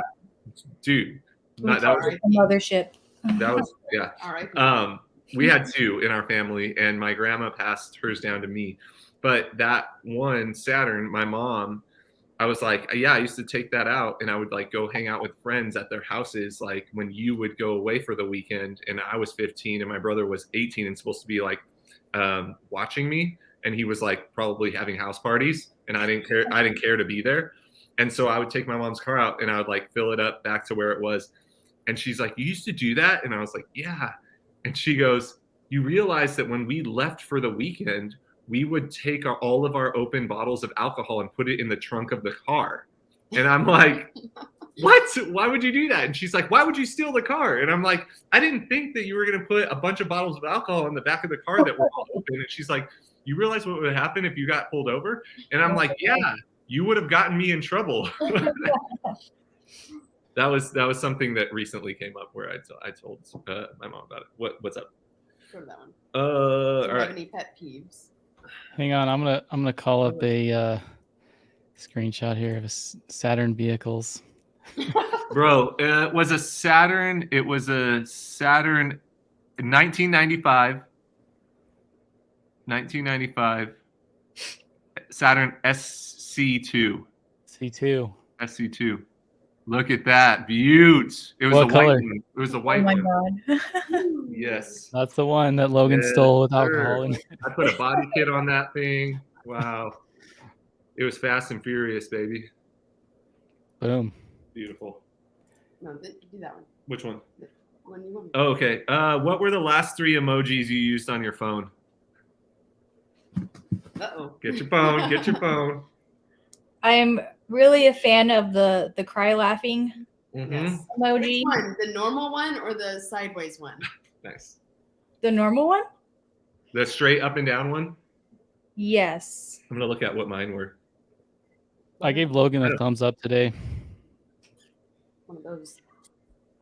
dude. That was a mothership. That was, yeah. All right. We had 2 in our family, and my grandma passed hers down to me. But that one Saturn, my mom, I was like, yeah, I used to take that out, and I would like go hang out with friends at their houses, like when you would go away for the weekend, and I was 15 and my brother was 18 and supposed to be like watching me, and he was like probably having house parties, and I didn't care to be there. And so I would take my mom's car out and I would like fill it up back to where it was. And she's like, you used to do that? And I was like, yeah. And she goes, you realize that when we left for the weekend, we would take all of our open bottles of alcohol and put it in the trunk of the car. And I'm like, what? Why would you do that? And she's like, why would you steal the car? And I'm like, I didn't think that you were going to put a bunch of bottles of alcohol in the back of the car that were all open. And she's like, you realize what would happen if you got pulled over? And I'm like, yeah, you would have gotten me in trouble. That was something that recently came up where I told my mom about it. What's up? Go to that one. All Do you have right. any pet peeves? Hang on, I'm gonna call up a screenshot here of Saturn vehicles. Bro, it was a Saturn 1995 Saturn SC2. SC2. Look at that. Beaut. It was What a color? white one. It was a white Oh my one. God. Yes. That's the one that Logan Yes, stole with sir. alcohol in it. I put a body kit on that thing. Wow. It was Fast and Furious, baby. Boom. Beautiful. No, do that one. Which one? When you want. Oh, okay. What were the last 3 emojis you used on your phone? Uh-oh. Get your phone. Get your phone. I'm really a fan of the cry laughing Mm-hmm. Yes. emoji. Which one? The normal one or the sideways one? Nice. The normal one? The straight up and down one? Yes. I'm going to look at what mine were. I gave Logan a thumbs up today. One of those.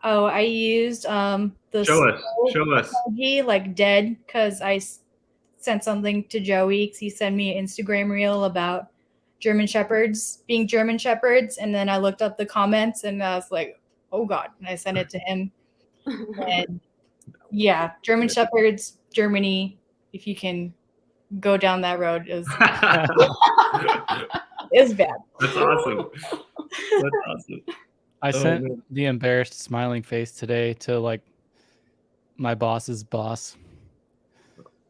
Oh, I used the Show us. skull Show us. emoji, like dead, because I sent something to Joey because he sent me an Instagram reel about German Shepherds being German Shepherds, and then I looked up the comments and I was like, oh God, and I sent it to him. And yeah, German Shepherds, Germany, if you can go down that road, is bad. That's awesome. That's awesome. I sent man. the embarrassed smiling face today to like my boss's boss.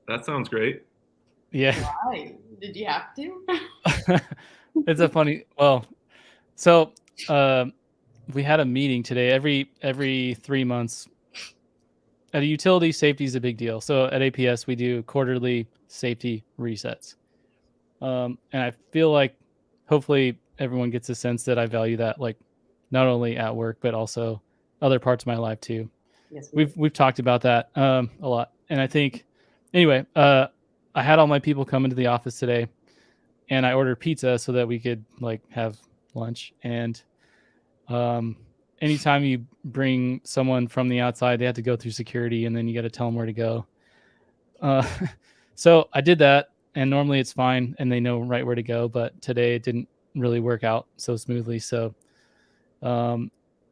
That sounds great. Yeah. Why? Did you have to? It's a funny, well, so we had a meeting today. Every 3 months at a utility, safety is a big deal. So at APS we do quarterly safety resets. And I feel like hopefully everyone gets a sense that I value that, like not only at work but also other parts of my life too. Yes. We've talked about that a lot. And I think anyway, I had all my people come into the office today and I ordered pizza so that we could like have lunch. And anytime you bring someone from the outside, they have to go through security and then you got to tell them where to go. So I did that, and normally it's fine and they know right where to go, but today it didn't really work out so smoothly. So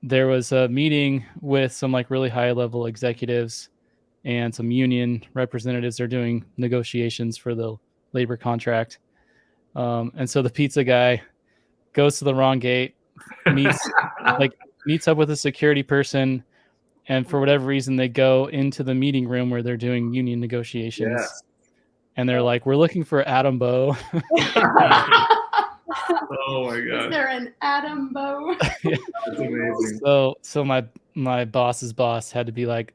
there was a meeting with some like really high level executives and some union representatives. They're doing negotiations for the labor contract. And so the pizza guy goes to the wrong gate, meets up with a security person, and for whatever reason they go into the meeting room where they're doing union negotiations. Yes. And they're like, we're looking for Adam Bow. Oh my Is god. there an Adam Bow? Yeah. That's amazing. So my boss's boss had to be like,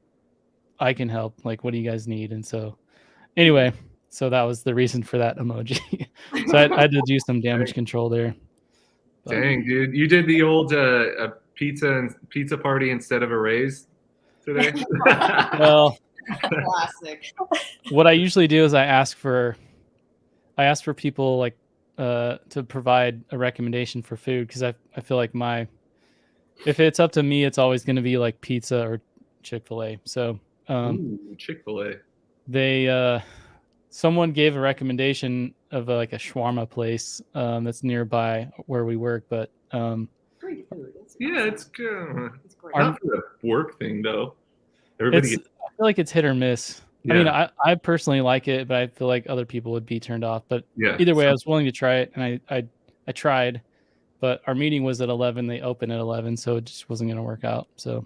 I can help. Like, what do you guys need? And so anyway, so that was the reason for that emoji. So I had to do some damage control there. But, Dang, dude. You did the old pizza party instead of a raise today? well, Classic. what I usually do is I ask for people like to provide a recommendation for food, because I feel like if it's up to me, it's always going to be like pizza or Chick-fil-A. So Ooh, Chick-fil-A. they someone gave a recommendation of like a shawarma place that's nearby where we work, but Great food. Yeah, it's good. It's great. Not for the work thing though. Everybody I gets, feel like it's hit or miss. yeah. I mean, I personally like it, but I feel like other people would be turned off. But Yeah. either way, I was willing to try it, and I tried. But our meeting was at 11. They opened at 11, so it just wasn't going to work out. So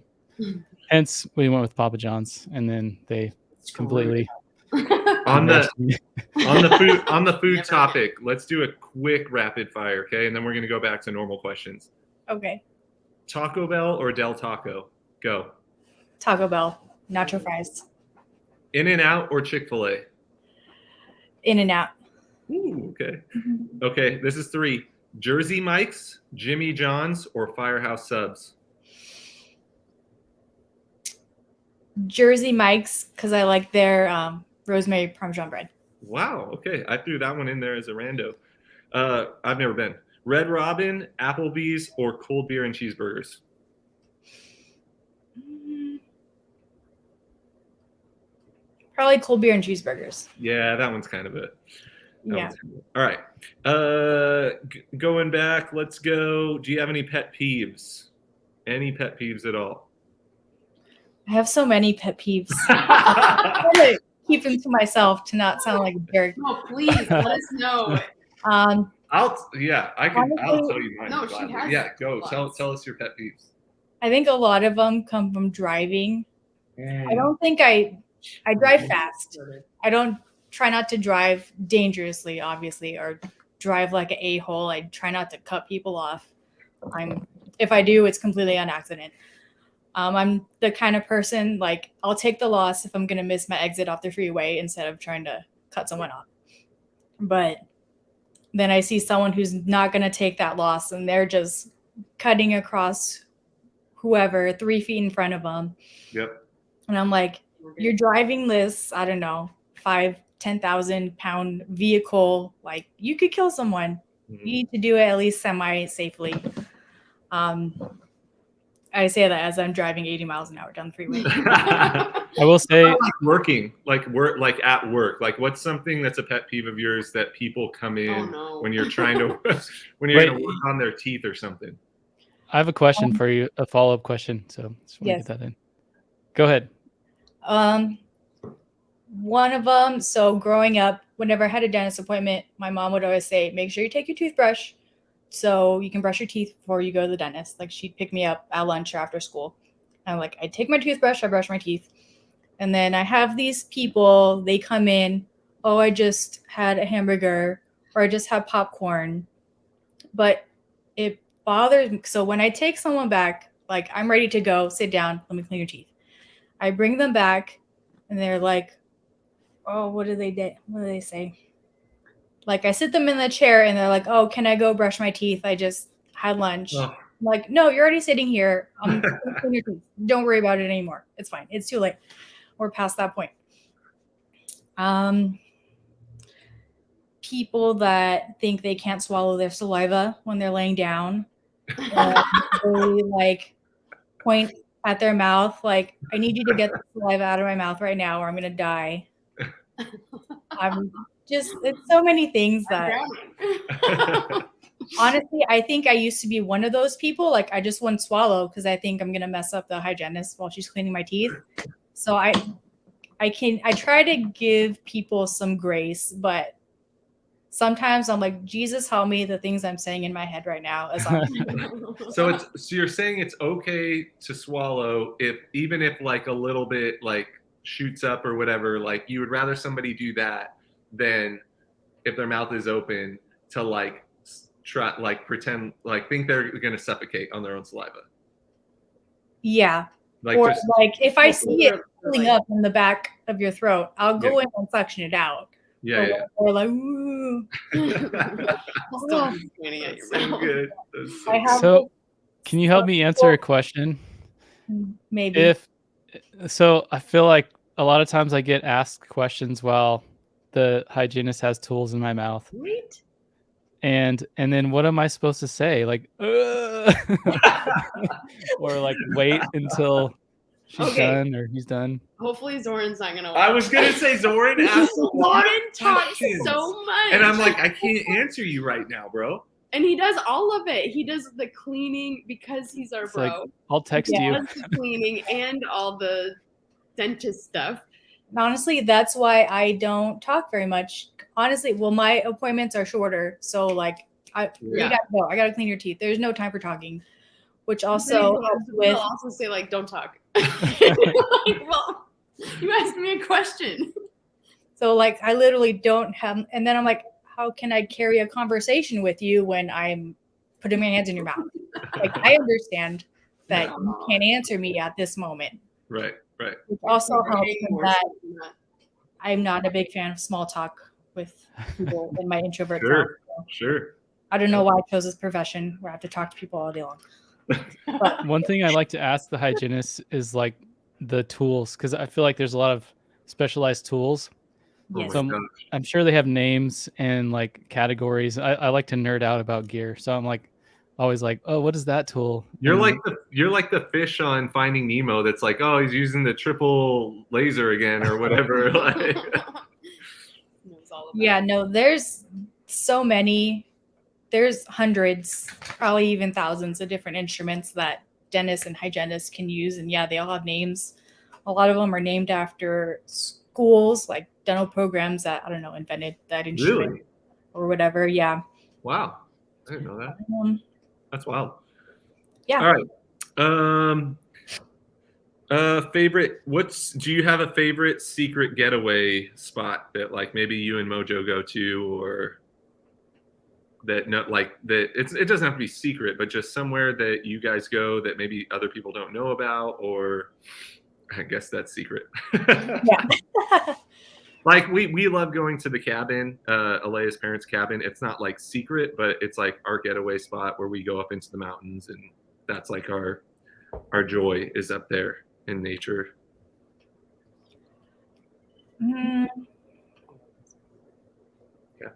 hence we went with Papa John's, and then they completely on the food Never topic, let's do a quick rapid fire, okay? And then we're gonna go back to normal questions. Okay. Taco Bell or Del Taco? Go. Taco Bell, nacho fries, In-N-Out or Chick-fil-A? In-N-Out. Ooh, okay. Okay, this is 3. Jersey Mike's, Jimmy John's, or Firehouse Subs? Jersey Mike's, because I like their rosemary Parmesan bread. Wow. Okay. I threw that one in there as a rando. I've never been. Red Robin, Applebee's, or cold beer and cheeseburgers? Probably cold beer and cheeseburgers. Yeah, that one's kind of it. Yeah. All right. Going back, let's go. Do you have any pet peeves? Any pet peeves at all? I have so many pet peeves. I'm trying to keep them to myself to not sound like a jerk. No, please let us know. I'll tell you mine. No, she has. Yeah, go. Tell us your pet peeves. I think a lot of them come from driving. I don't think I drive fast. I don't try not to drive dangerously, obviously, or drive like an a-hole. I try not to cut people off. If I do, it's completely on accident. I'm the kind of person, like, I'll take the loss if I'm going to miss my exit off the freeway instead of trying to cut someone off. But then I see someone who's not going to take that loss, and they're just cutting across whoever 3 feet in front of them. Yep. And I'm like, you're driving this, I don't know, 10,000 pound vehicle. Like, you could kill someone. You need to do it at least semi-safely. I say that as I'm driving 80 miles an hour down the freeway. I will say, like at work. Like, what's something that's a pet peeve of yours that people come in when you're trying to when you're going to work on their teeth or something? I have a question for you, a follow-up question. So just want to get that in. Go ahead. One of them, so growing up, whenever I had a dentist appointment, my mom would always say, make sure you take your toothbrush so you can brush your teeth before you go to the dentist. Like, she'd pick me up at lunch or after school. And like, I take my toothbrush, I brush my teeth. And then I have these people, they come in, oh, I just had a hamburger, or I just had popcorn. But it bothers me. So when I take someone back, like, I'm ready to go, sit down, let me clean your teeth. I bring them back and they're like, oh, what do they say? Like, I sit them in the chair and they're like, oh, can I go brush my teeth? I just had lunch. Oh. I'm like, no, you're already sitting here. I'm gonna clean your teeth. Don't worry about it anymore. It's fine. It's too late. We're past that point. People that think they can't swallow their saliva when they're laying down. They like point at their mouth like, I need you to get the saliva out of my mouth right now or I'm gonna die. It's so many things that honestly, I think I used to be one of those people. Like, I just wouldn't swallow because I think I'm gonna mess up the hygienist while she's cleaning my teeth. So I try to give people some grace, but sometimes I'm like, Jesus, help me, the things I'm saying in my head right now. So you're saying it's okay to swallow even if like a little bit like shoots up or whatever, like you would rather somebody do that than if their mouth is open to like try like pretend like think they're gonna suffocate on their own saliva. Yeah. Like, or like if I see it filling up in the back of your throat, I'll go in and suction it out. Yeah. Or like, ooh. So can you help me answer a question? Maybe. So I feel like a lot of times I get asked questions while the hygienist has tools in my mouth. Right. And then what am I supposed to say? Like, or like wait until she's done or he's done. Hopefully Zoran's not gonna. I was gonna say Zoran asked Zoran talks so much, and I'm like, I can't answer you right now, bro. And he does all of it. He does the cleaning because he's our bro. Like, I'll text you. He does the cleaning and all the dentist stuff. Honestly, that's why I don't talk very much. Honestly, well, my appointments are shorter, so like, you gotta go. I gotta clean your teeth. There's no time for talking, which also helps with. I'll also say like, don't talk. Like, well, you asked me a question. So like, I literally don't have, and then I'm like, how can I carry a conversation with you when I'm putting my hands in your mouth? Like, I understand that you can't answer me at this moment. Right. Which also helps that I'm not a big fan of small talk with people in my introvert. Sure. I don't know why I chose this profession where I have to talk to people all day long. But One thing I like to ask the hygienist is like the tools, because I feel like there's a lot of specialized tools. yes. So I'm sure they have names and like categories. I like to nerd out about gear, so I'm like always like, oh, what is that tool? You're And like the fish on Finding Nemo that's like, oh, he's using the triple laser again or whatever. Like, Knows all about Yeah, it. no, there's so many. There's hundreds, probably even thousands of different instruments that dentists and hygienists can use. And yeah, they all have names. A lot of them are named after schools, like dental programs that, I don't know, invented that instrument really? or whatever. Yeah. Wow. I didn't know that. That's wild. Yeah. All right. Favorite, do you have a favorite secret getaway spot that like maybe you and Mojo go to, or that it doesn't have to be secret, but just somewhere that you guys go that maybe other people don't know about, or I guess that's secret. Yeah. Like we love going to the cabin, Alea's parents' cabin. It's not like secret, but it's like our getaway spot where we go up into the mountains, and that's like our joy is up there in nature. Mm. Yeah.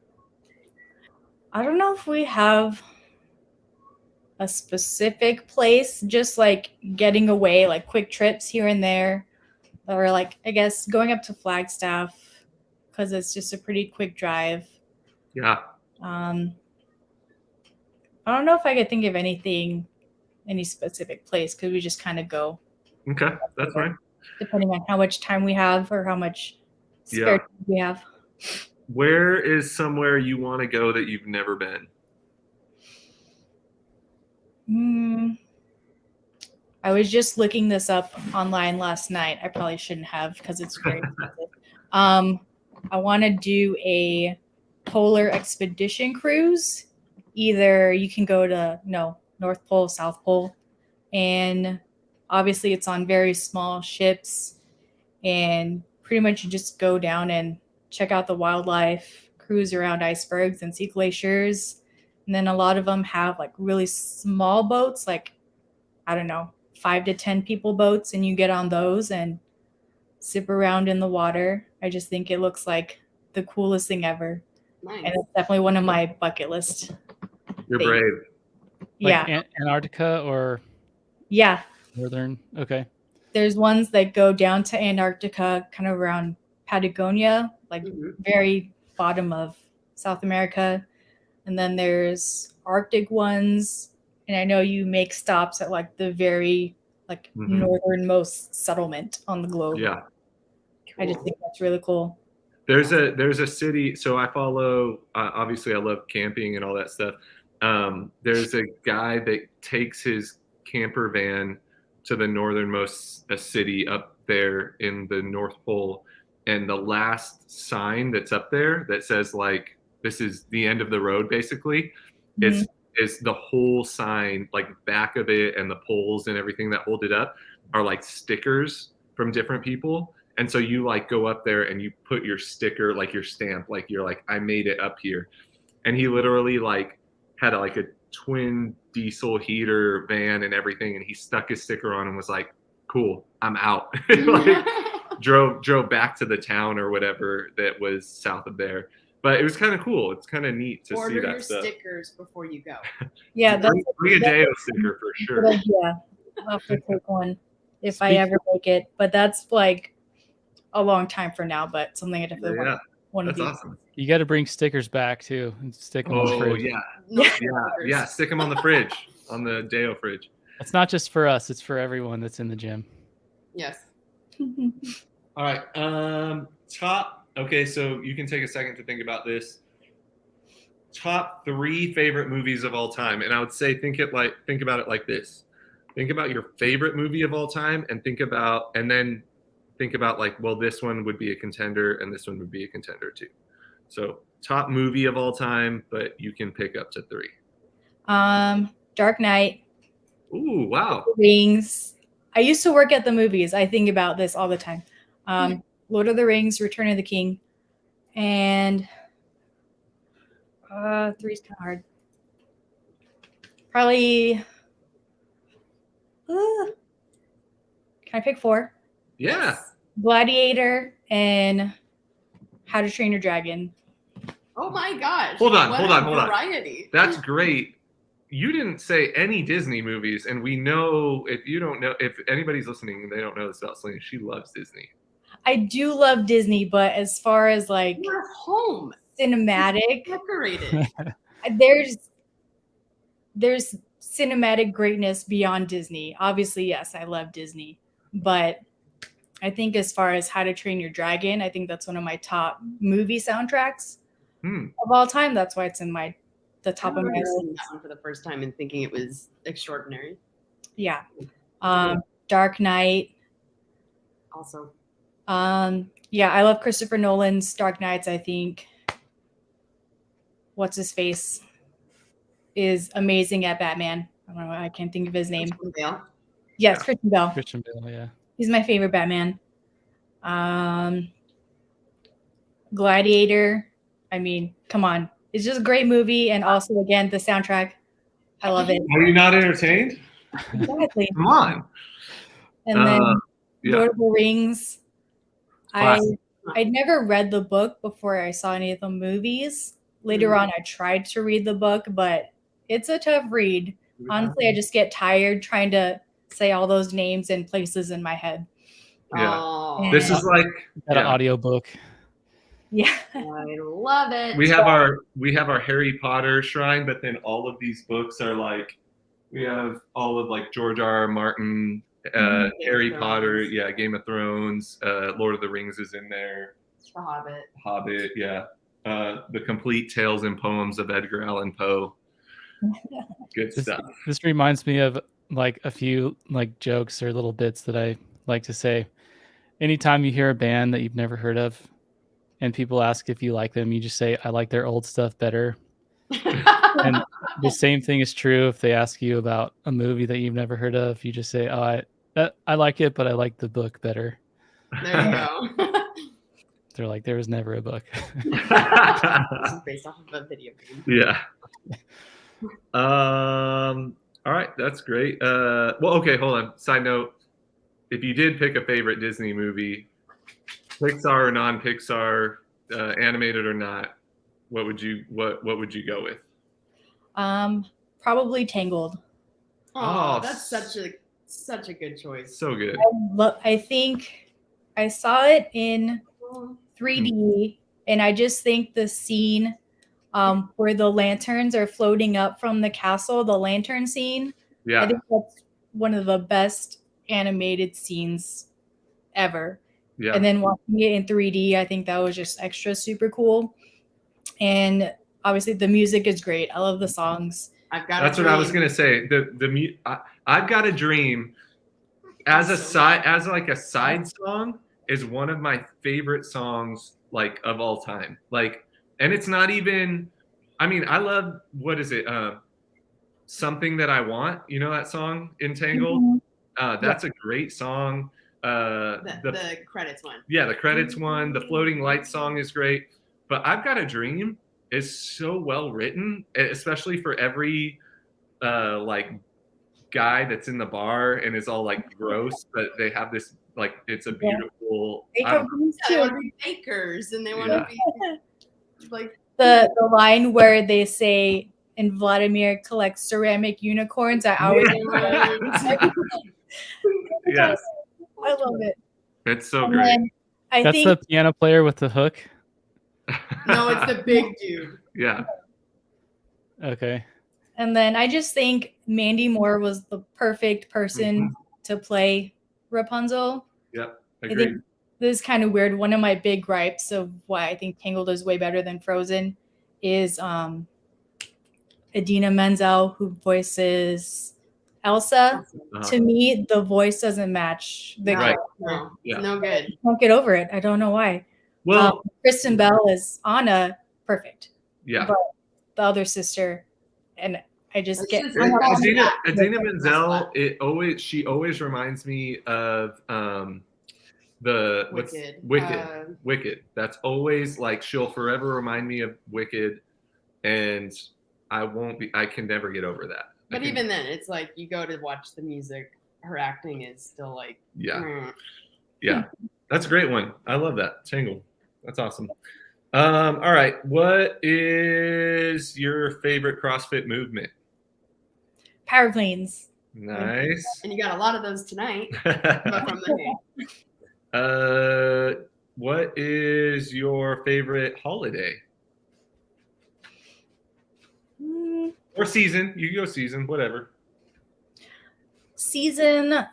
I don't know if we have a specific place, just like getting away, like quick trips here and there, or like, I guess, going up to Flagstaff because it's just a pretty quick drive. Yeah. I don't know if I could think of any specific place because we just kind of go. Okay, that's fine. Depending on how much time we have or how much spare time we have. Where is somewhere you want to go that you've never been? I was just looking this up online last night. I probably shouldn't have because it's very expensive. I want to do a polar expedition cruise. Either you can go to North Pole, South Pole, and obviously it's on very small ships, and pretty much you just go down and check out the wildlife, cruise around icebergs and see glaciers. And then a lot of them have like really small boats, like, I don't know, 5 to 10 people boats, and you get on those and sip around in the water. I just think it looks like the coolest thing ever. Nice. And it's definitely one of my bucket list. You're things. brave. like Yeah. Antarctica or Yeah. northern. Okay. There's ones that go down to Antarctica, kind of around Patagonia, like very bottom of South America. And then there's Arctic ones. And I know you make stops at like the very northernmost settlement on the globe. Yeah. I just think that's really cool. There's a city. So I follow. Obviously, I love camping and all that stuff. There's a guy that takes his camper van to the northernmost city up there in the North Pole, and the last sign that's up there that says like this is the end of the road, basically, is the whole sign, like back of it and the poles and everything that hold it up are like stickers from different people. And so you like go up there and you put your sticker, like your stamp, like you're like, I made it up here. And he literally like had a twin diesel heater van and everything. And he stuck his sticker on and was like, cool, I'm out. Like drove back to the town or whatever that was south of there. But it was kind of cool. It's kind of neat to see that Order your stuff. stickers before you go. Yeah, bring a Deo sticker for sure. Good idea. I'll have to take one if I ever make it. But that's like a long time from now, but something I definitely want to do. That's awesome. You got to bring stickers back too and stick them on the fridge. Yeah. Stick them on the fridge, on the Deo fridge. It's not just for us; it's for everyone that's in the gym. Yes. All right. Okay, so you can take a second to think about this. Top 3 favorite movies of all time, and I would say think about it like this: think about your favorite movie of all time, and then think about like, well, this one would be a contender, and this one would be a contender too. So top movie of all time, but you can pick up to 3. Dark Knight. Ooh, wow. Rings. I used to work at the movies. I think about this all the time. Lord of the Rings, Return of the King, and 3's kind of hard. Probably. Can I pick 4? Yeah. Gladiator and How to Train Your Dragon. Oh my gosh. Hold on, What hold a on, hold on. variety. That's great. You didn't say any Disney movies, and we know if you don't know, if anybody's listening and they don't know this about Salina, she loves Disney. I do love Disney, but as far as like You're home. cinematic, Decorated. there's cinematic greatness beyond Disney. Obviously, yes, I love Disney, but I think as far as How to Train Your Dragon, I think that's one of my top movie soundtracks of all time. That's why it's in the top of my remember seeing list. that one for the first time and thinking it was extraordinary. Yeah. Dark Knight. Also, yeah, I love Christopher Nolan's Dark Knights. I think what's his face is amazing at Batman. I don't know. I can't think of his name. Christian Bale. Yes, Christian Bale. Christian Bale, yeah. He's my favorite Batman. Gladiator. I mean, come on. It's just a great movie. And also, again, the soundtrack. I love it. Are you not entertained? Exactly. Come on. And then Yeah. Lord of the Rings. Classic. I'd never read the book before I saw any of the movies. Later on, I tried to read the book, but it's a tough read. Honestly, I just get tired trying to say all those names and places in my head. Yeah. Oh, This is like Got an audiobook. Yeah. I love it. we have our Harry Potter shrine, but then all of these books are like we have all of like George R.R. Martin, Harry Potter, Game of Thrones, Lord of the Rings is in there. The Hobbit. Hobbit, yeah. The complete tales and poems of Edgar Allan Poe. Good stuff. This reminds me of like a few like jokes or little bits that I like to say. Anytime you hear a band that you've never heard of and people ask if you like them, you just say, I like their old stuff better. And the same thing is true if they ask you about a movie that you've never heard of. You just say, oh, I like it, but I like the book better. There you go. They're like, there was never a book. This is based off of a video game. Yeah. All right, that's great. Well, okay, hold on. Side note: if you did pick a favorite Disney movie, Pixar or non-Pixar, animated or not, what would you go with? Probably Tangled. Oh, that's such a good choice. So good. I think I saw it in 3D, and I just think the scene where the lanterns are floating up from the castle, the lantern scene, Yeah. I think that's one of the best animated scenes ever. Yeah. And then watching it in 3D, I think that was just extra super cool. And obviously the music is great. I love the songs. That's what I was gonna say. I've Got a Dream as a side song is one of my favorite songs like of all time. Like, and it's not even. I mean, I love what is it? Something That I Want. You know that song, Entangled. That's a great song. The credits one. Yeah, the credits one. The Floating Lights song is great. But I've Got a Dream is so well written, especially for every like guy that's in the bar and is all like gross, but they have this like it's a beautiful. They want to be bakers and they want to be like the line where they say, and Vladimir collects ceramic unicorns. I always Yes. I love it. It's so great. That's the piano player with the hook. No, it's the big dude. Yeah. Okay. And then I just think Mandy Moore was the perfect person to play Rapunzel. Yep. I Agreed. think this is kind of weird. One of my big gripes of why I think Tangled is way better than Frozen is Idina Menzel, who voices Elsa. To me, the voice doesn't match the character. No, Yeah. no good. I don't get over it. I don't know why. Well, Kristen Bell is Anna, perfect. yeah. But the other sister, and I just get Idina Menzel. She always reminds me of Wicked. Wicked. That's always like she'll forever remind me of Wicked, and I can never get over that. But even then, it's like you go to watch the music. Her acting is still like. Yeah. Yeah. That's a great one. I love that. Tangle. That's awesome. All right. What is your favorite CrossFit movement? Power planes. Nice. And you got a lot of those tonight. But from the What is your favorite holiday Mm, or season? You can go season, whatever. Season,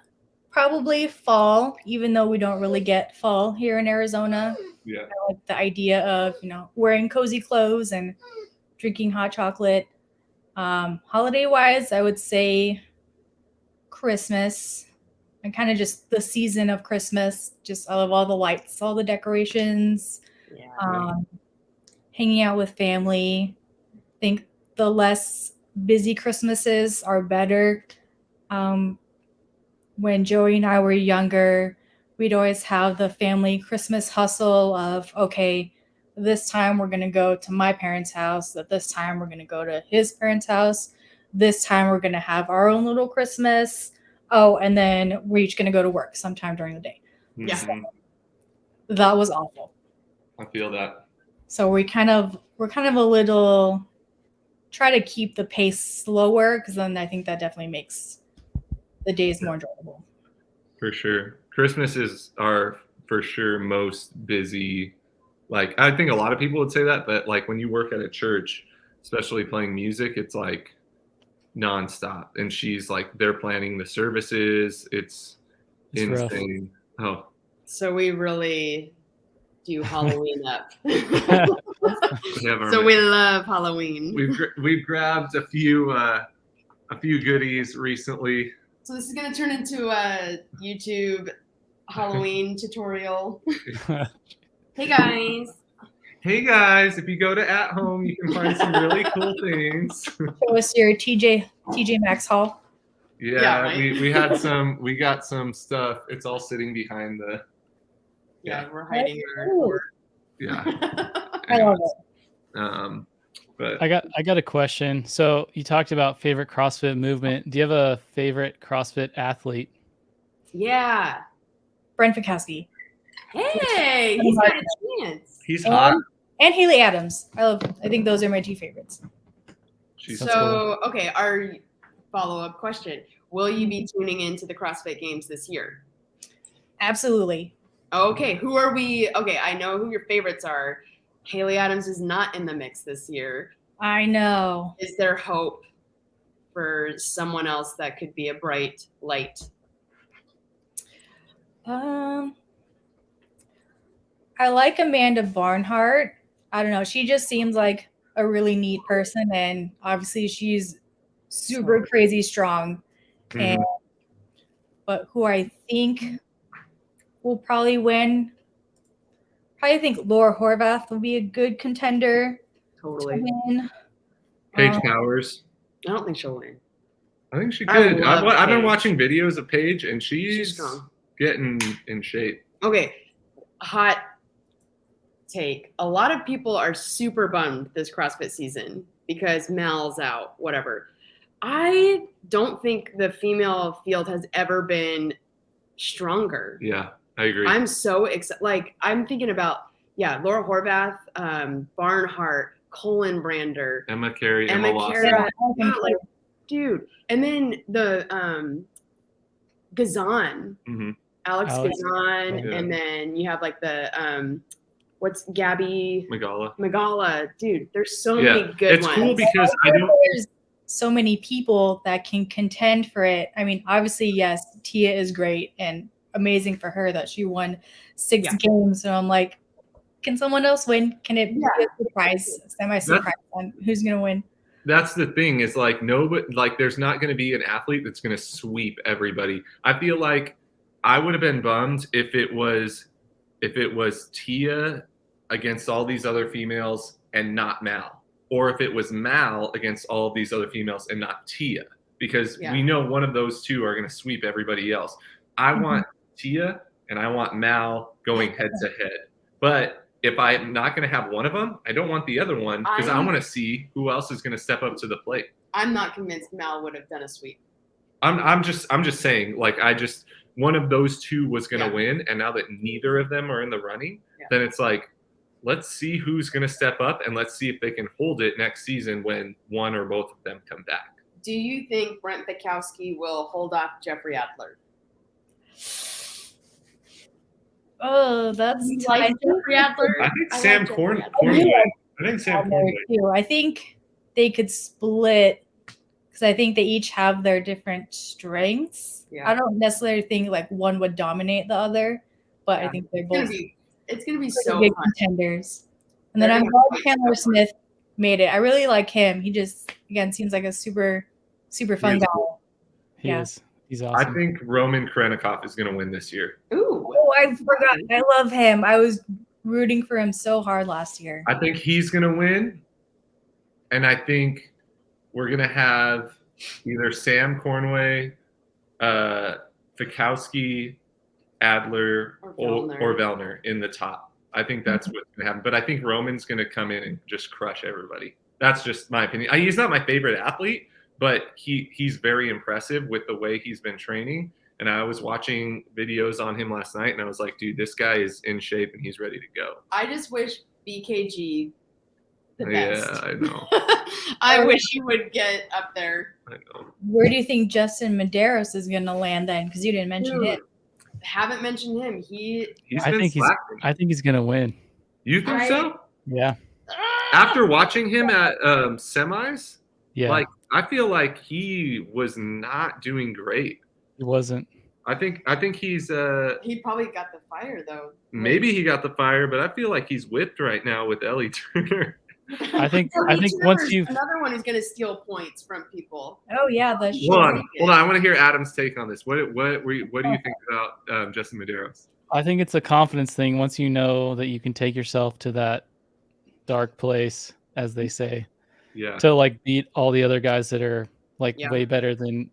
probably fall, even though we don't really get fall here in Arizona. Yeah. I like the idea of, wearing cozy clothes and drinking hot chocolate. Holiday wise, I would say Christmas and kind of just the season of Christmas. Just I love all the lights, all the decorations, Yeah. hanging out with family. I think the less busy Christmases are better. When Joey and I were younger, we'd always have the family Christmas hustle of, okay, this time we're going to go to my parents' house, that this time we're going to go to his parents' house, this time we're going to have our own little Christmas. Oh, and then we're each going to go to work sometime during the day. Yeah. Mhm. That was awful. I feel that. So we're kind of a little try to keep the pace slower, because then I think that definitely makes the days more enjoyable. For sure. Christmas is our for sure most busy. Like, I think a lot of people would say that, but like when you work at a church, especially playing music, it's like nonstop. And she's like, they're planning the services. It's rough. insane. Oh, So we really do Halloween up. we have our- So we love Halloween. we've grabbed a few goodies recently. So this is gonna turn into a YouTube Halloween tutorial. Hey guys. Hey guys, if you go to At Home, you can find some really cool things. Show us your TJ Maxx haul. Yeah, right. we got some stuff. It's all sitting behind the Yeah, we're hiding Ooh. our. yeah. I love it. But I got a question. So you talked about favorite CrossFit movement. Do you have a favorite CrossFit athlete? Yeah. Brent Fikowski. Hey, he's got a chance. he's hot. And Haley Adams. I think those are my two favorites. She's That's So, okay, our follow-up question. Will you be tuning into the CrossFit Games this year? Absolutely. Okay, who are we? Okay, I know who your favorites are. Haley Adams is not in the mix this year. I know. Is there hope for someone else that could be a bright light? I like Amanda Barnhart. I don't know. She just seems like a really neat person, and obviously she's super crazy strong. Mhm. But who I think will probably win, I think Laura Horvath will be a good contender Totally. to win. Paige Powers. I don't think she'll win. I think she I could. love I've been Paige. watching videos of Paige, and She's she's strong. getting in shape. Okay, hot take. A lot of people are super bummed this CrossFit season because Mel's out, whatever. I don't think the female field has ever been stronger. Yeah, I agree. I'm so excited. Like, I'm thinking about, Laura Horvath, Barnhart, Colin Brander, Emma Carey, Emma Emma Carey. Lawson. Yeah, like, dude. And then the Gazan, Mhm. Alex Alex. Gazan, Yeah. and then you have like the what's Gabby Magala. dude. There's so Yeah, many good it's ones. cool because I don't. There's so many people that can contend for it. I mean, obviously, yes, Tia is great and amazing for her that she won 6 Yeah. games. So I'm like, can someone else win? Can it be a surprise, semi-surprise on who's going to win? That's the thing is like nobody like there's not going to be an athlete that's going to sweep everybody. I feel like I would have been bummed if it was Tia against all these other females and not Mal, or if it was Mal against all of these other females and not Tia, because Yeah. we know one of those two are going to sweep everybody else. I want Tia and I want Mal going head to head, but if I'm not going to have one of them, I don't want the other one because I want to see who else is going to step up to the plate. I'm not convinced Mal would have done a sweep. I'm just saying, like, one of those two was gonna Yeah. win, and now that neither of them are in the running, Yeah. then it's like, let's see who's gonna step up, and let's see if they can hold it next season when one or both of them come back. Do you think Brent Fikowski will hold off Jeffrey Adler? Oh, that's You like Jeffrey Adler? I think I Sam like Jeffrey Adler. Cornway. I think Sam Adler Cornway. too. I think they could split because I think they each have their different strengths. Yeah. I don't necessarily think like one would dominate the other, but I Yeah. think they're It's gonna both be pretty so big fun. contenders. And then They're I'm gonna glad fight Chandler so hard. Smith made it. I really like him. He just again seems like a super fun is guy. He Yeah. is. He's I awesome. think Roman Krennikov is gonna win this year. Ooh. Oh, I forgot. I love him. I was rooting for him so hard last year. I think he's gonna win, and I think we're gonna have either Sam Cornway, Fikowski, Adler, or Vellner in the top. I think that's what's gonna happen. But I think Roman's gonna come in and just crush everybody. That's just my opinion. He's not my favorite athlete, but he's very impressive with the way he's been training. And I was watching videos on him last night, and I was like, dude, this guy is in shape and he's ready to go. I just wish BKG the best. Yeah, I know. I wish he would get up there. I know. Where do you think Justin Medeiros is going to land then? Because you didn't mention Dude, him. haven't mentioned him. He's I been think slacking. I think he's gonna win. You think so? Yeah. After watching him at semis, Yeah. like I feel like he was not doing great. It wasn't. I think he's He probably got the fire though. maybe he got the fire, but I feel like he's whipped right now with Ellie Turner. I think Trevor's once you've another one who's going to steal points from people. Oh yeah, the Hold on. I want to hear Adam's take on this. What do you think about Justin Medeiros? I think it's a confidence thing. Once you know that you can take yourself to that dark place, as they say, Yeah. to like beat all the other guys that are like Yeah. way better than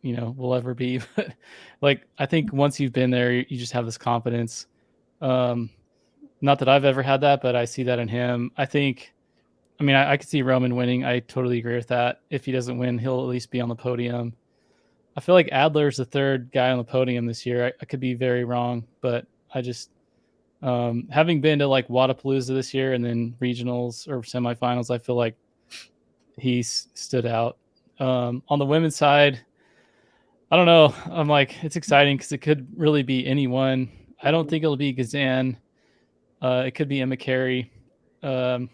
will ever be. But like I think once you've been there, you just have this confidence. Not that I've ever had that, but I see that in him. I could see Roman winning. I totally agree with that. If he doesn't win, he'll at least be on the podium. I feel like Adler's the third guy on the podium this year. I could be very wrong, but I just having been to like Wadapalooza this year and then regionals or semifinals, I feel like he's stood out. On the women's side, I don't know. I'm like, it's exciting because it could really be anyone. I don't think it'll be Gazan. It could be Emma Carey. I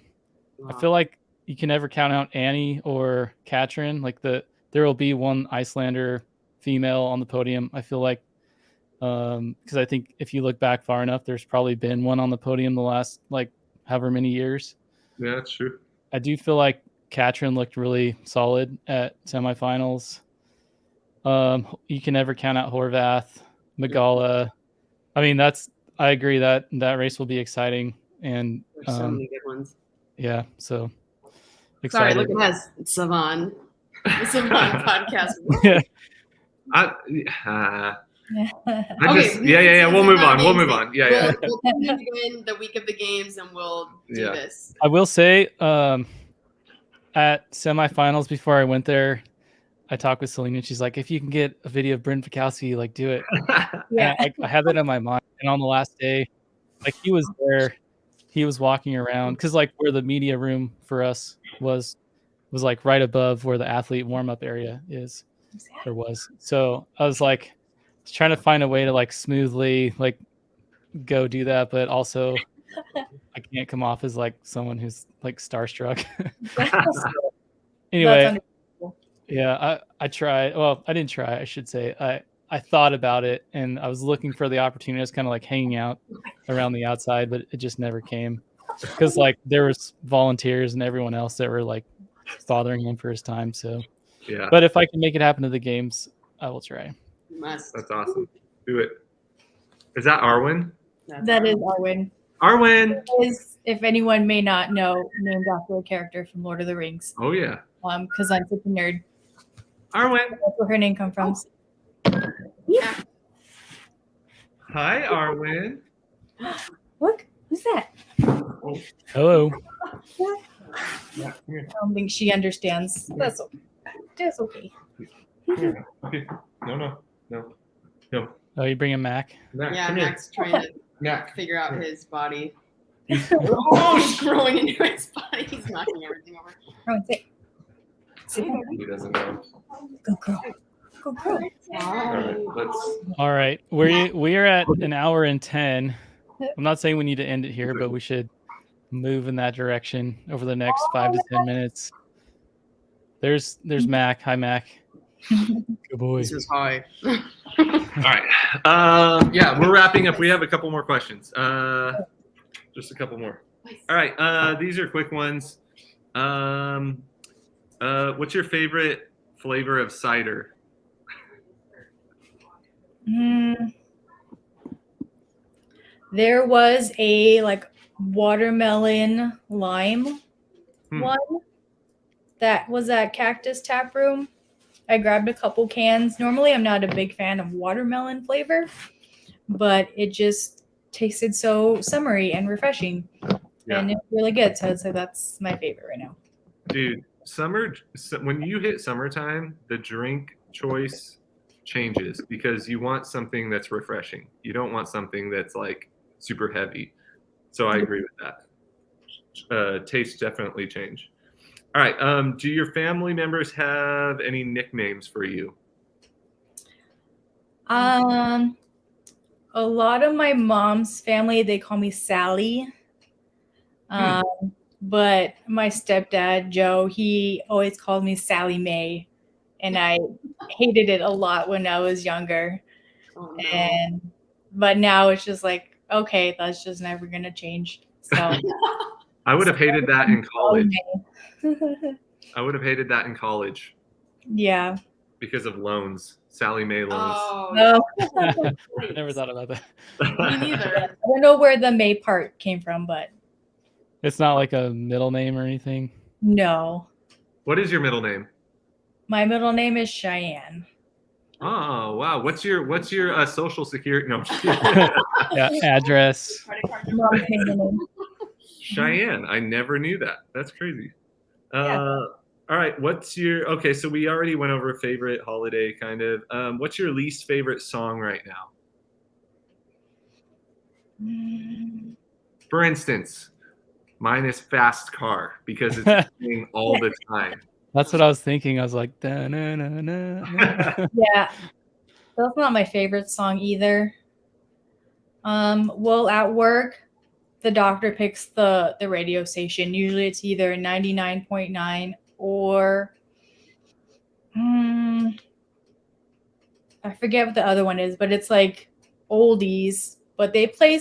feel like you can never count out Annie or Katrin. Like there will be one Icelander female on the podium. I feel like because I think if you look back far enough, there's probably been one on the podium the last like however many years. Yeah, that's true. I do feel like Katrin looked really solid at semifinals. You can never count out Horvath, Magala. I mean, I agree that race will be exciting and There's so many good ones. yeah, so Sorry, excited. look at us, Savon. The Savon podcast. Yeah. We'll move on. Yeah. We'll continue in the week of the games, and we'll do Yeah. this. I will say, at semifinals before I went there, I talked with Salina. She's like, if you can get a video of Brent Fikowski, like do it. Yeah. And I had that in my mind. And on the last day, like he was there, he was walking around because like where the media room for us was like right above where the athlete warm-up area is or was. So I was like trying to find a way to like smoothly like go do that, but also I can't come off as like someone who's like starstruck. So, anyway, yeah, I tried. Well, I didn't try, I should say. I thought about it and I was looking for the opportunity. I was kind of like hanging out around the outside, but it just never came because like there was volunteers and everyone else that were like bothering him for his time. So yeah. But if I can make it happen to the games, I will try. You must. That's awesome. Do it. Is that Arwen? That is Arwen. Arwen. Is, if anyone may not know, named after a character from Lord of the Rings. Oh yeah. Because I'm such a nerd. Arwen. That's where her name comes from. Yeah. Hi, Arwen. Look, who's that? Hello. Yeah, here. I don't think she understands. That's okay. Just okay. Yeah. Okay. No. Oh, you bring a Mac? Mac, Yeah, come here. Mac's trying to Mac. figure out his body. He's- Oh, he's growing into his body. He's knocking everything over. Oh, sit down. He doesn't know. Go girl. Go girl. All right, let's. All right, we are at an hour and 10. I'm not saying we need to end it here, but we should move in that direction over the next 5 to 10 minutes. There's Mac. Hi, Mac. Good boy. This is high. All right. Yeah, we're wrapping up. We have a couple more questions. Just a couple more. All right. These are quick ones. What's your favorite flavor of cider? There was a like watermelon lime one that was at Cactus Tap Room. I grabbed a couple cans. Normally, I'm not a big fan of watermelon flavor, but it just tasted so summery and refreshing, and it's really good. So I'd say that's my favorite right now. Dude, when you hit summertime, the drink choice changes because you want something that's refreshing. You don't want something that's like super heavy. So I agree with that. Tastes definitely change. All right. Do your family members have any nicknames for you? A lot of my mom's family, they call me Sally. But my stepdad, Joe, he always called me Sally Mae. And I hated it a lot when I was younger. Oh, no. But now it's just like, okay, that's just never gonna change. So I would have hated that in college. I would have hated that in college. Yeah. Because of loans. Sally Mae loans. Oh, No. I never thought about that. Me neither. I don't know where the May part came from, but It's not like a middle name or anything. no. What is your middle name? My middle name is Cheyenne. Oh wow! What's your social security? No, Yeah, address. Mom's name. Cheyenne. I never knew that. That's crazy. Yeah. All right. Okay? So we already went over favorite holiday, kind of. What's your least favorite song right now? For instance, mine is "Fast Car" because it's playing all the time. That's what I was thinking. I was like, da-na-na-na-na. Yeah. That's not my favorite song either. Well, at work, the doctor picks the radio station. Usually it's either 99.9 or I forget what the other one is, but it's like oldies. But they play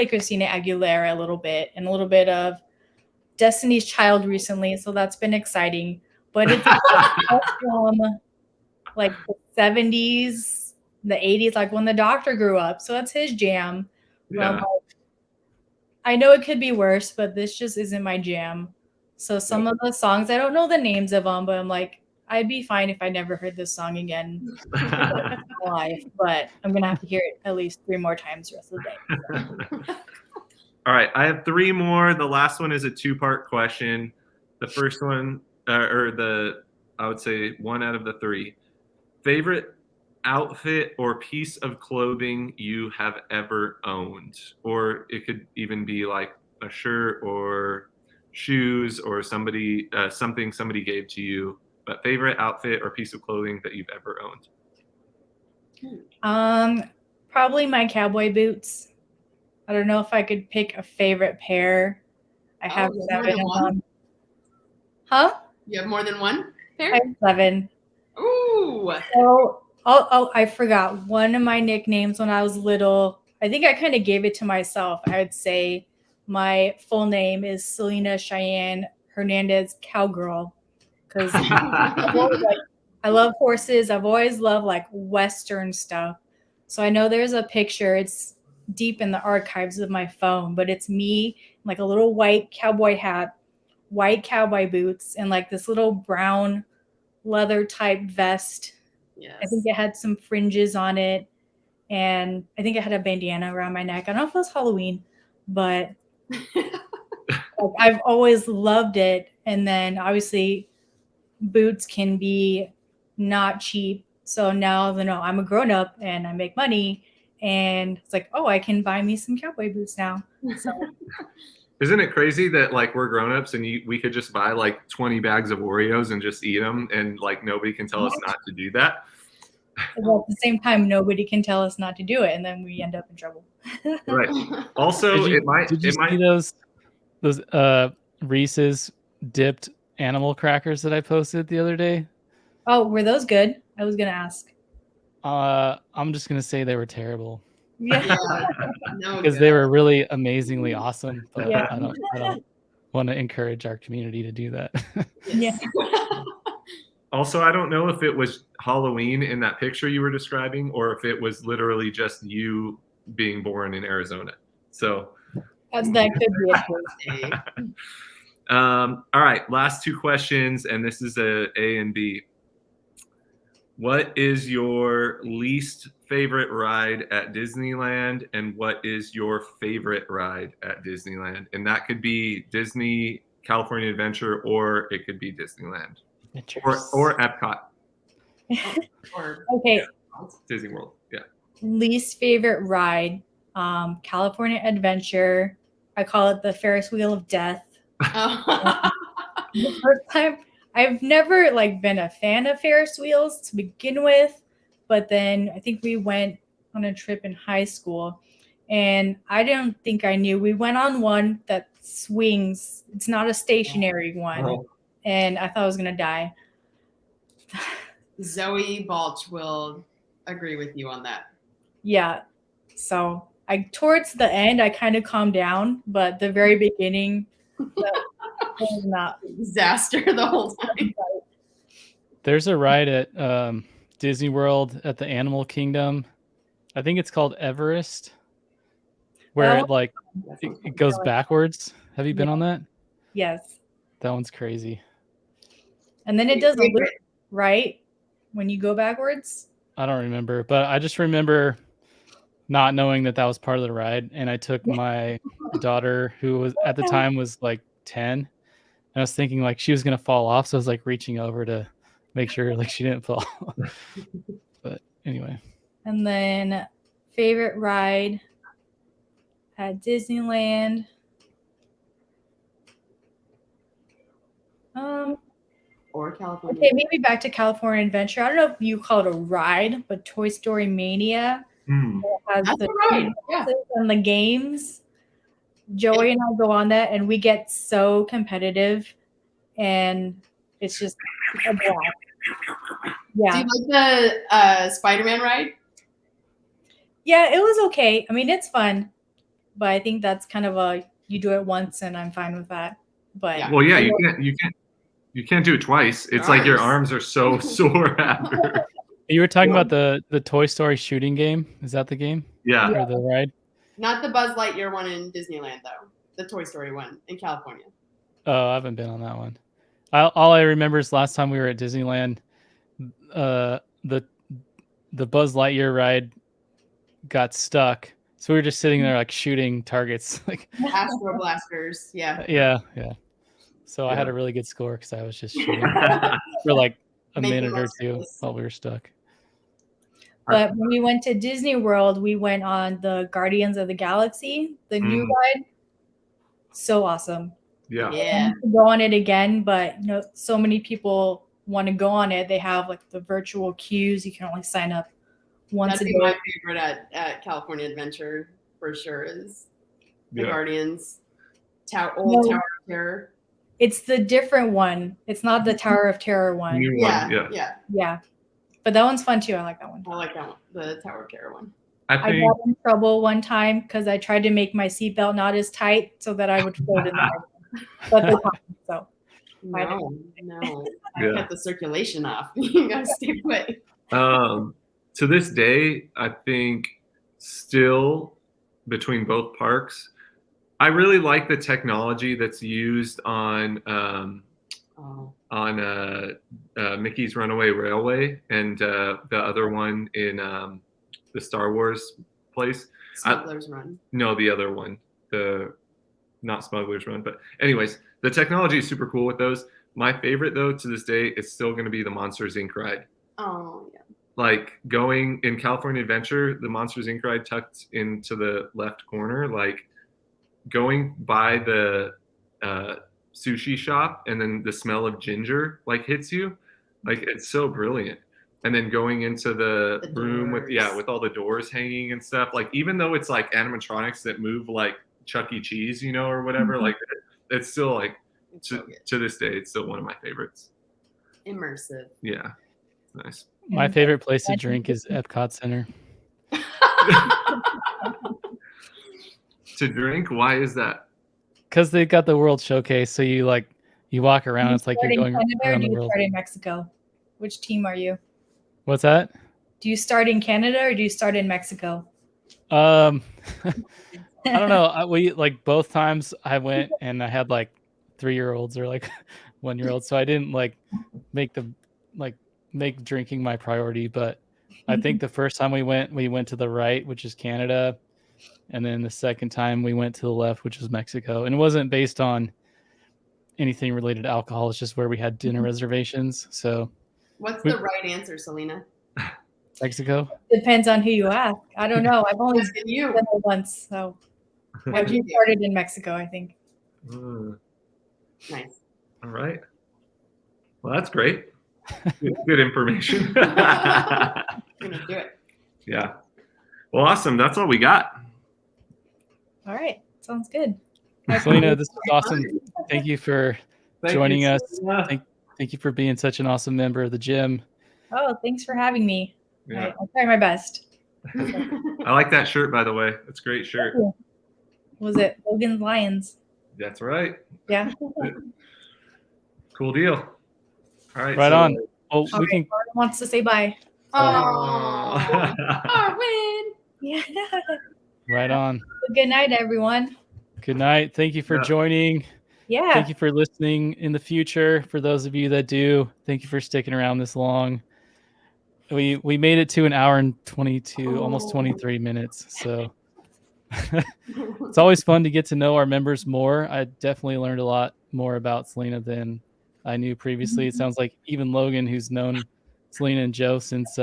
Christina Aguilera a little bit and a little bit of Destiny's Child recently, so that's been exciting. But it's from like the 70s, the 80s, like when the doctor grew up. So that's his jam. Yeah. I know it could be worse, but this just isn't my jam. So some of the songs, I don't know the names of them, but I'm like, I'd be fine if I never heard this song again in my life. But I'm going to have to hear it at least 3 more times the rest of the day. All right, I have 3 more. The last one is a 2-part question. The first one, I would say 1 out of the 3. Favorite outfit or piece of clothing you have ever owned? Or it could even be like a shirt or shoes or something somebody gave to you. But favorite outfit or piece of clothing that you've ever owned? Probably my cowboy boots. I don't know if I could pick a favorite pair. I have 7 of them. Huh? You have more than one pair? I have 7. Ooh. So, I forgot one of my nicknames when I was little. I think I kind of gave it to myself. I would say my full name is Salina Cheyenne Hernandez Cowgirl because I love horses. I've always loved like Western stuff. So I know there's a picture. It's deep in the archives of my phone, but it's me like a little white cowboy hat, white cowboy boots, and like this little brown leather type vest. Yes. I think it had some fringes on it, and I think it had a bandana around my neck. I don't know if it was Halloween, but like, I've always loved it. And then obviously boots can be not cheap. So now, I'm a grown up and I make money, and it's like, oh, I can buy me some cowboy boots now. So Isn't it crazy that like we're grown-ups and we could just buy like 20 bags of Oreos and just eat them and like nobody can tell us not to do that? well, at the same time, nobody can tell us not to do it, and then we end up in trouble. Right. Also, Did you it might see those Reese's dipped animal crackers that I posted the other day? Oh, were those good? I was gonna ask. I'm just gonna say they were terrible Yeah. No because good. they were really amazingly awesome. But Yeah. I don't want to encourage our community to do that. Yeah. Also, I don't know if it was Halloween in that picture you were describing or if it was literally just you being born in Arizona. So, That could be it. Hey. all right, last two questions, and this is a and B. What is your least favorite ride at Disneyland, and what is your favorite ride at Disneyland? And that could be Disney California Adventure, or it could be Disneyland, or Epcot, Or Okay, Disney World. Yeah. least favorite ride, California Adventure. I call it the Ferris wheel of death. oh. The first time, I've never been a fan of Ferris wheels to begin with, but then I think we went on a trip in high school, and I don't think I knew. We went on one that swings. It's not a stationary one, Oh. and I thought I was gonna die. Zoe Balch will agree with you on that. Yeah. So towards the end, I kind of calmed down, but the very beginning, that was not. Disaster the whole time. There's a ride at Disney World at the Animal Kingdom. I think it's called Everest, where it goes backwards. Have you been on that? Yes. That one's crazy. And then it does a loop, right? When you go backwards. I don't remember, but I just remember not knowing that was part of the ride. And I took my daughter, who was at the time was like 10, and I was thinking like she was going to fall off. So I was like reaching over to make sure like she didn't fall. But anyway. And then favorite ride at Disneyland. Or California. Okay, maybe back to California Adventure. I don't know if you call it a ride, but Toy Story Mania has That's the a ride. Yeah. and the games. Joey and I go on that, and we get so competitive, and it's just a blast. Yeah. Do you like the Spider-Man ride? Yeah, it was okay. I mean, it's fun, but I think that's kind of you do it once and I'm fine with that. But Yeah. Well, yeah, you can't do it twice. It's like your arms are so sore after. You were talking about the Toy Story shooting game. Is that the game? Yeah. Or the ride? Not the Buzz Lightyear one in Disneyland, though. The Toy Story one in California. Oh, I haven't been on that one. All I remember is last time we were at Disneyland, the Buzz Lightyear ride got stuck. So we were just sitting there like shooting targets. Like Astro Blasters. Yeah. Yeah. So I had a really good score because I was just shooting for like a Making minute or most of two this. while we were stuck. But when we went to Disney World, we went on the Guardians of the Galaxy, the new ride. So awesome. Yeah. Yeah. To go on it again, but so many people want to go on it. They have like the virtual queues. You can only sign up once That'd a be day. my favorite at California Adventure for sure is the Guardians. Tower of Terror. It's the different one. It's not the Tower of Terror one. New one, yeah. Yeah. But that one's fun too. I like that one. I like that one. The Tower of Terror one. I got in trouble one time because I tried to make my seatbelt not as tight so that I would float in there. But they caught me, so. No. I cut the circulation off. You gotta stay put. To this day, I think still between both parks, I really like the technology that's used on Mickey's Runaway Railway and the other one in the Star Wars place. Smuggler's Run. No, the other one, not Smuggler's Run, but anyways, the technology is super cool with those. My favorite though to this day is still going to be the Monsters Inc. ride. Oh yeah. Like going in California Adventure, the Monsters Inc. ride tucked into the left corner, like going by the sushi shop and then the smell of ginger like hits you, like it's so brilliant. And then going into the room with doors. with all the doors hanging and stuff, like even though it's like animatronics that move like Chuck E. Cheese, you know, or whatever, like it's still like It's so good. to this day, it's still one of my favorites. Immersive. Yeah, nice. My favorite place to drink is Epcot Center. To drink? Why is that? Because they got the World Showcase, so you walk Do around. you It's like start you're in going Canada or around do the you world. start in Mexico? Which team are you? What's that? Do you start in Canada or do you start in Mexico? I don't know. We like both times I went and I had like 3-year-olds or like 1-year-olds, so I didn't like make drinking my priority. But I think the first time we went to the right, which is Canada, and then the second time we went to the left, which was Mexico. And it wasn't based on anything related to alcohol. It's just where we had dinner reservations. So What's the right answer, Salina? Mexico. Depends on who you ask. I don't know. I've only Asking you. been there once, so What'd we you do? started in Mexico, I think. Nice. All right. Well, that's great. Good information. I'm gonna do it. Yeah. Well, awesome. That's all we got. All right, sounds good. Selena, this was awesome. Thank you for joining us. Selena. Thank you for being such an awesome member of the gym. Oh, thanks for having me. Yeah. I'll try my best. I like that shirt, by the way. It's a great shirt. Was it Logan's Lions? That's right. Yeah. Cool deal. All right. Right on. Oh, All we right, can. Lauren wants to say bye. Oh, our win. Yeah. Right on. Good night, everyone. Good night. Thank you for Yeah. joining. Yeah. Thank you for listening in the future. For those of you that do, thank you for sticking around this long. We made it to an hour and 22, almost 23 minutes. So it's always fun to get to know our members more. I definitely learned a lot more about Selena than I knew previously. It sounds like even Logan, who's known Selena and Joe since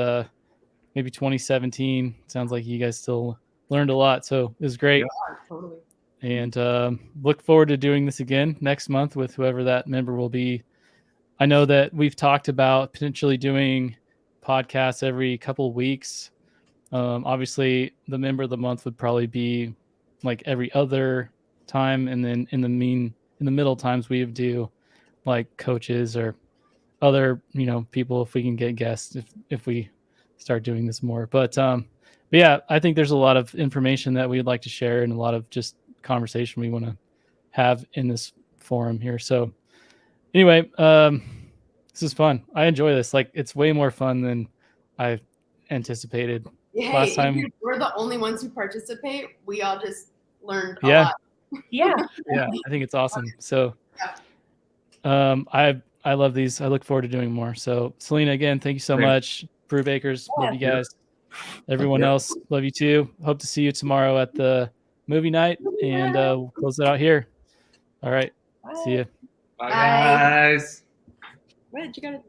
maybe 2017, sounds like you guys still learned a lot. So it was great. Yeah, totally. And look forward to doing this again next month with whoever that member will be. I know that we've talked about potentially doing podcasts every couple of weeks. Obviously, the member of the month would probably be like every other time, and then in the middle times we would do like coaches or other people if we can get guests if we start doing this more. But yeah, I think there's a lot of information that we'd like to share and a lot of just conversation we want to have in this forum here. So anyway, this is fun. I enjoy this. Like it's way more fun than I anticipated. Hey, Last time- we're the only ones who participate. We all just learned a Yeah. lot. Yeah. Yeah, I think it's awesome. So I love these. I look forward to doing more. So Selena, again, thank you so Thanks. much. Brew Bakers, love you Yeah. guys. Everyone Yeah. else, love you too. Hope to see you tomorrow at the movie night, and we'll close it out here. All right, see you. Bye, Bye. guys. What? You gotta.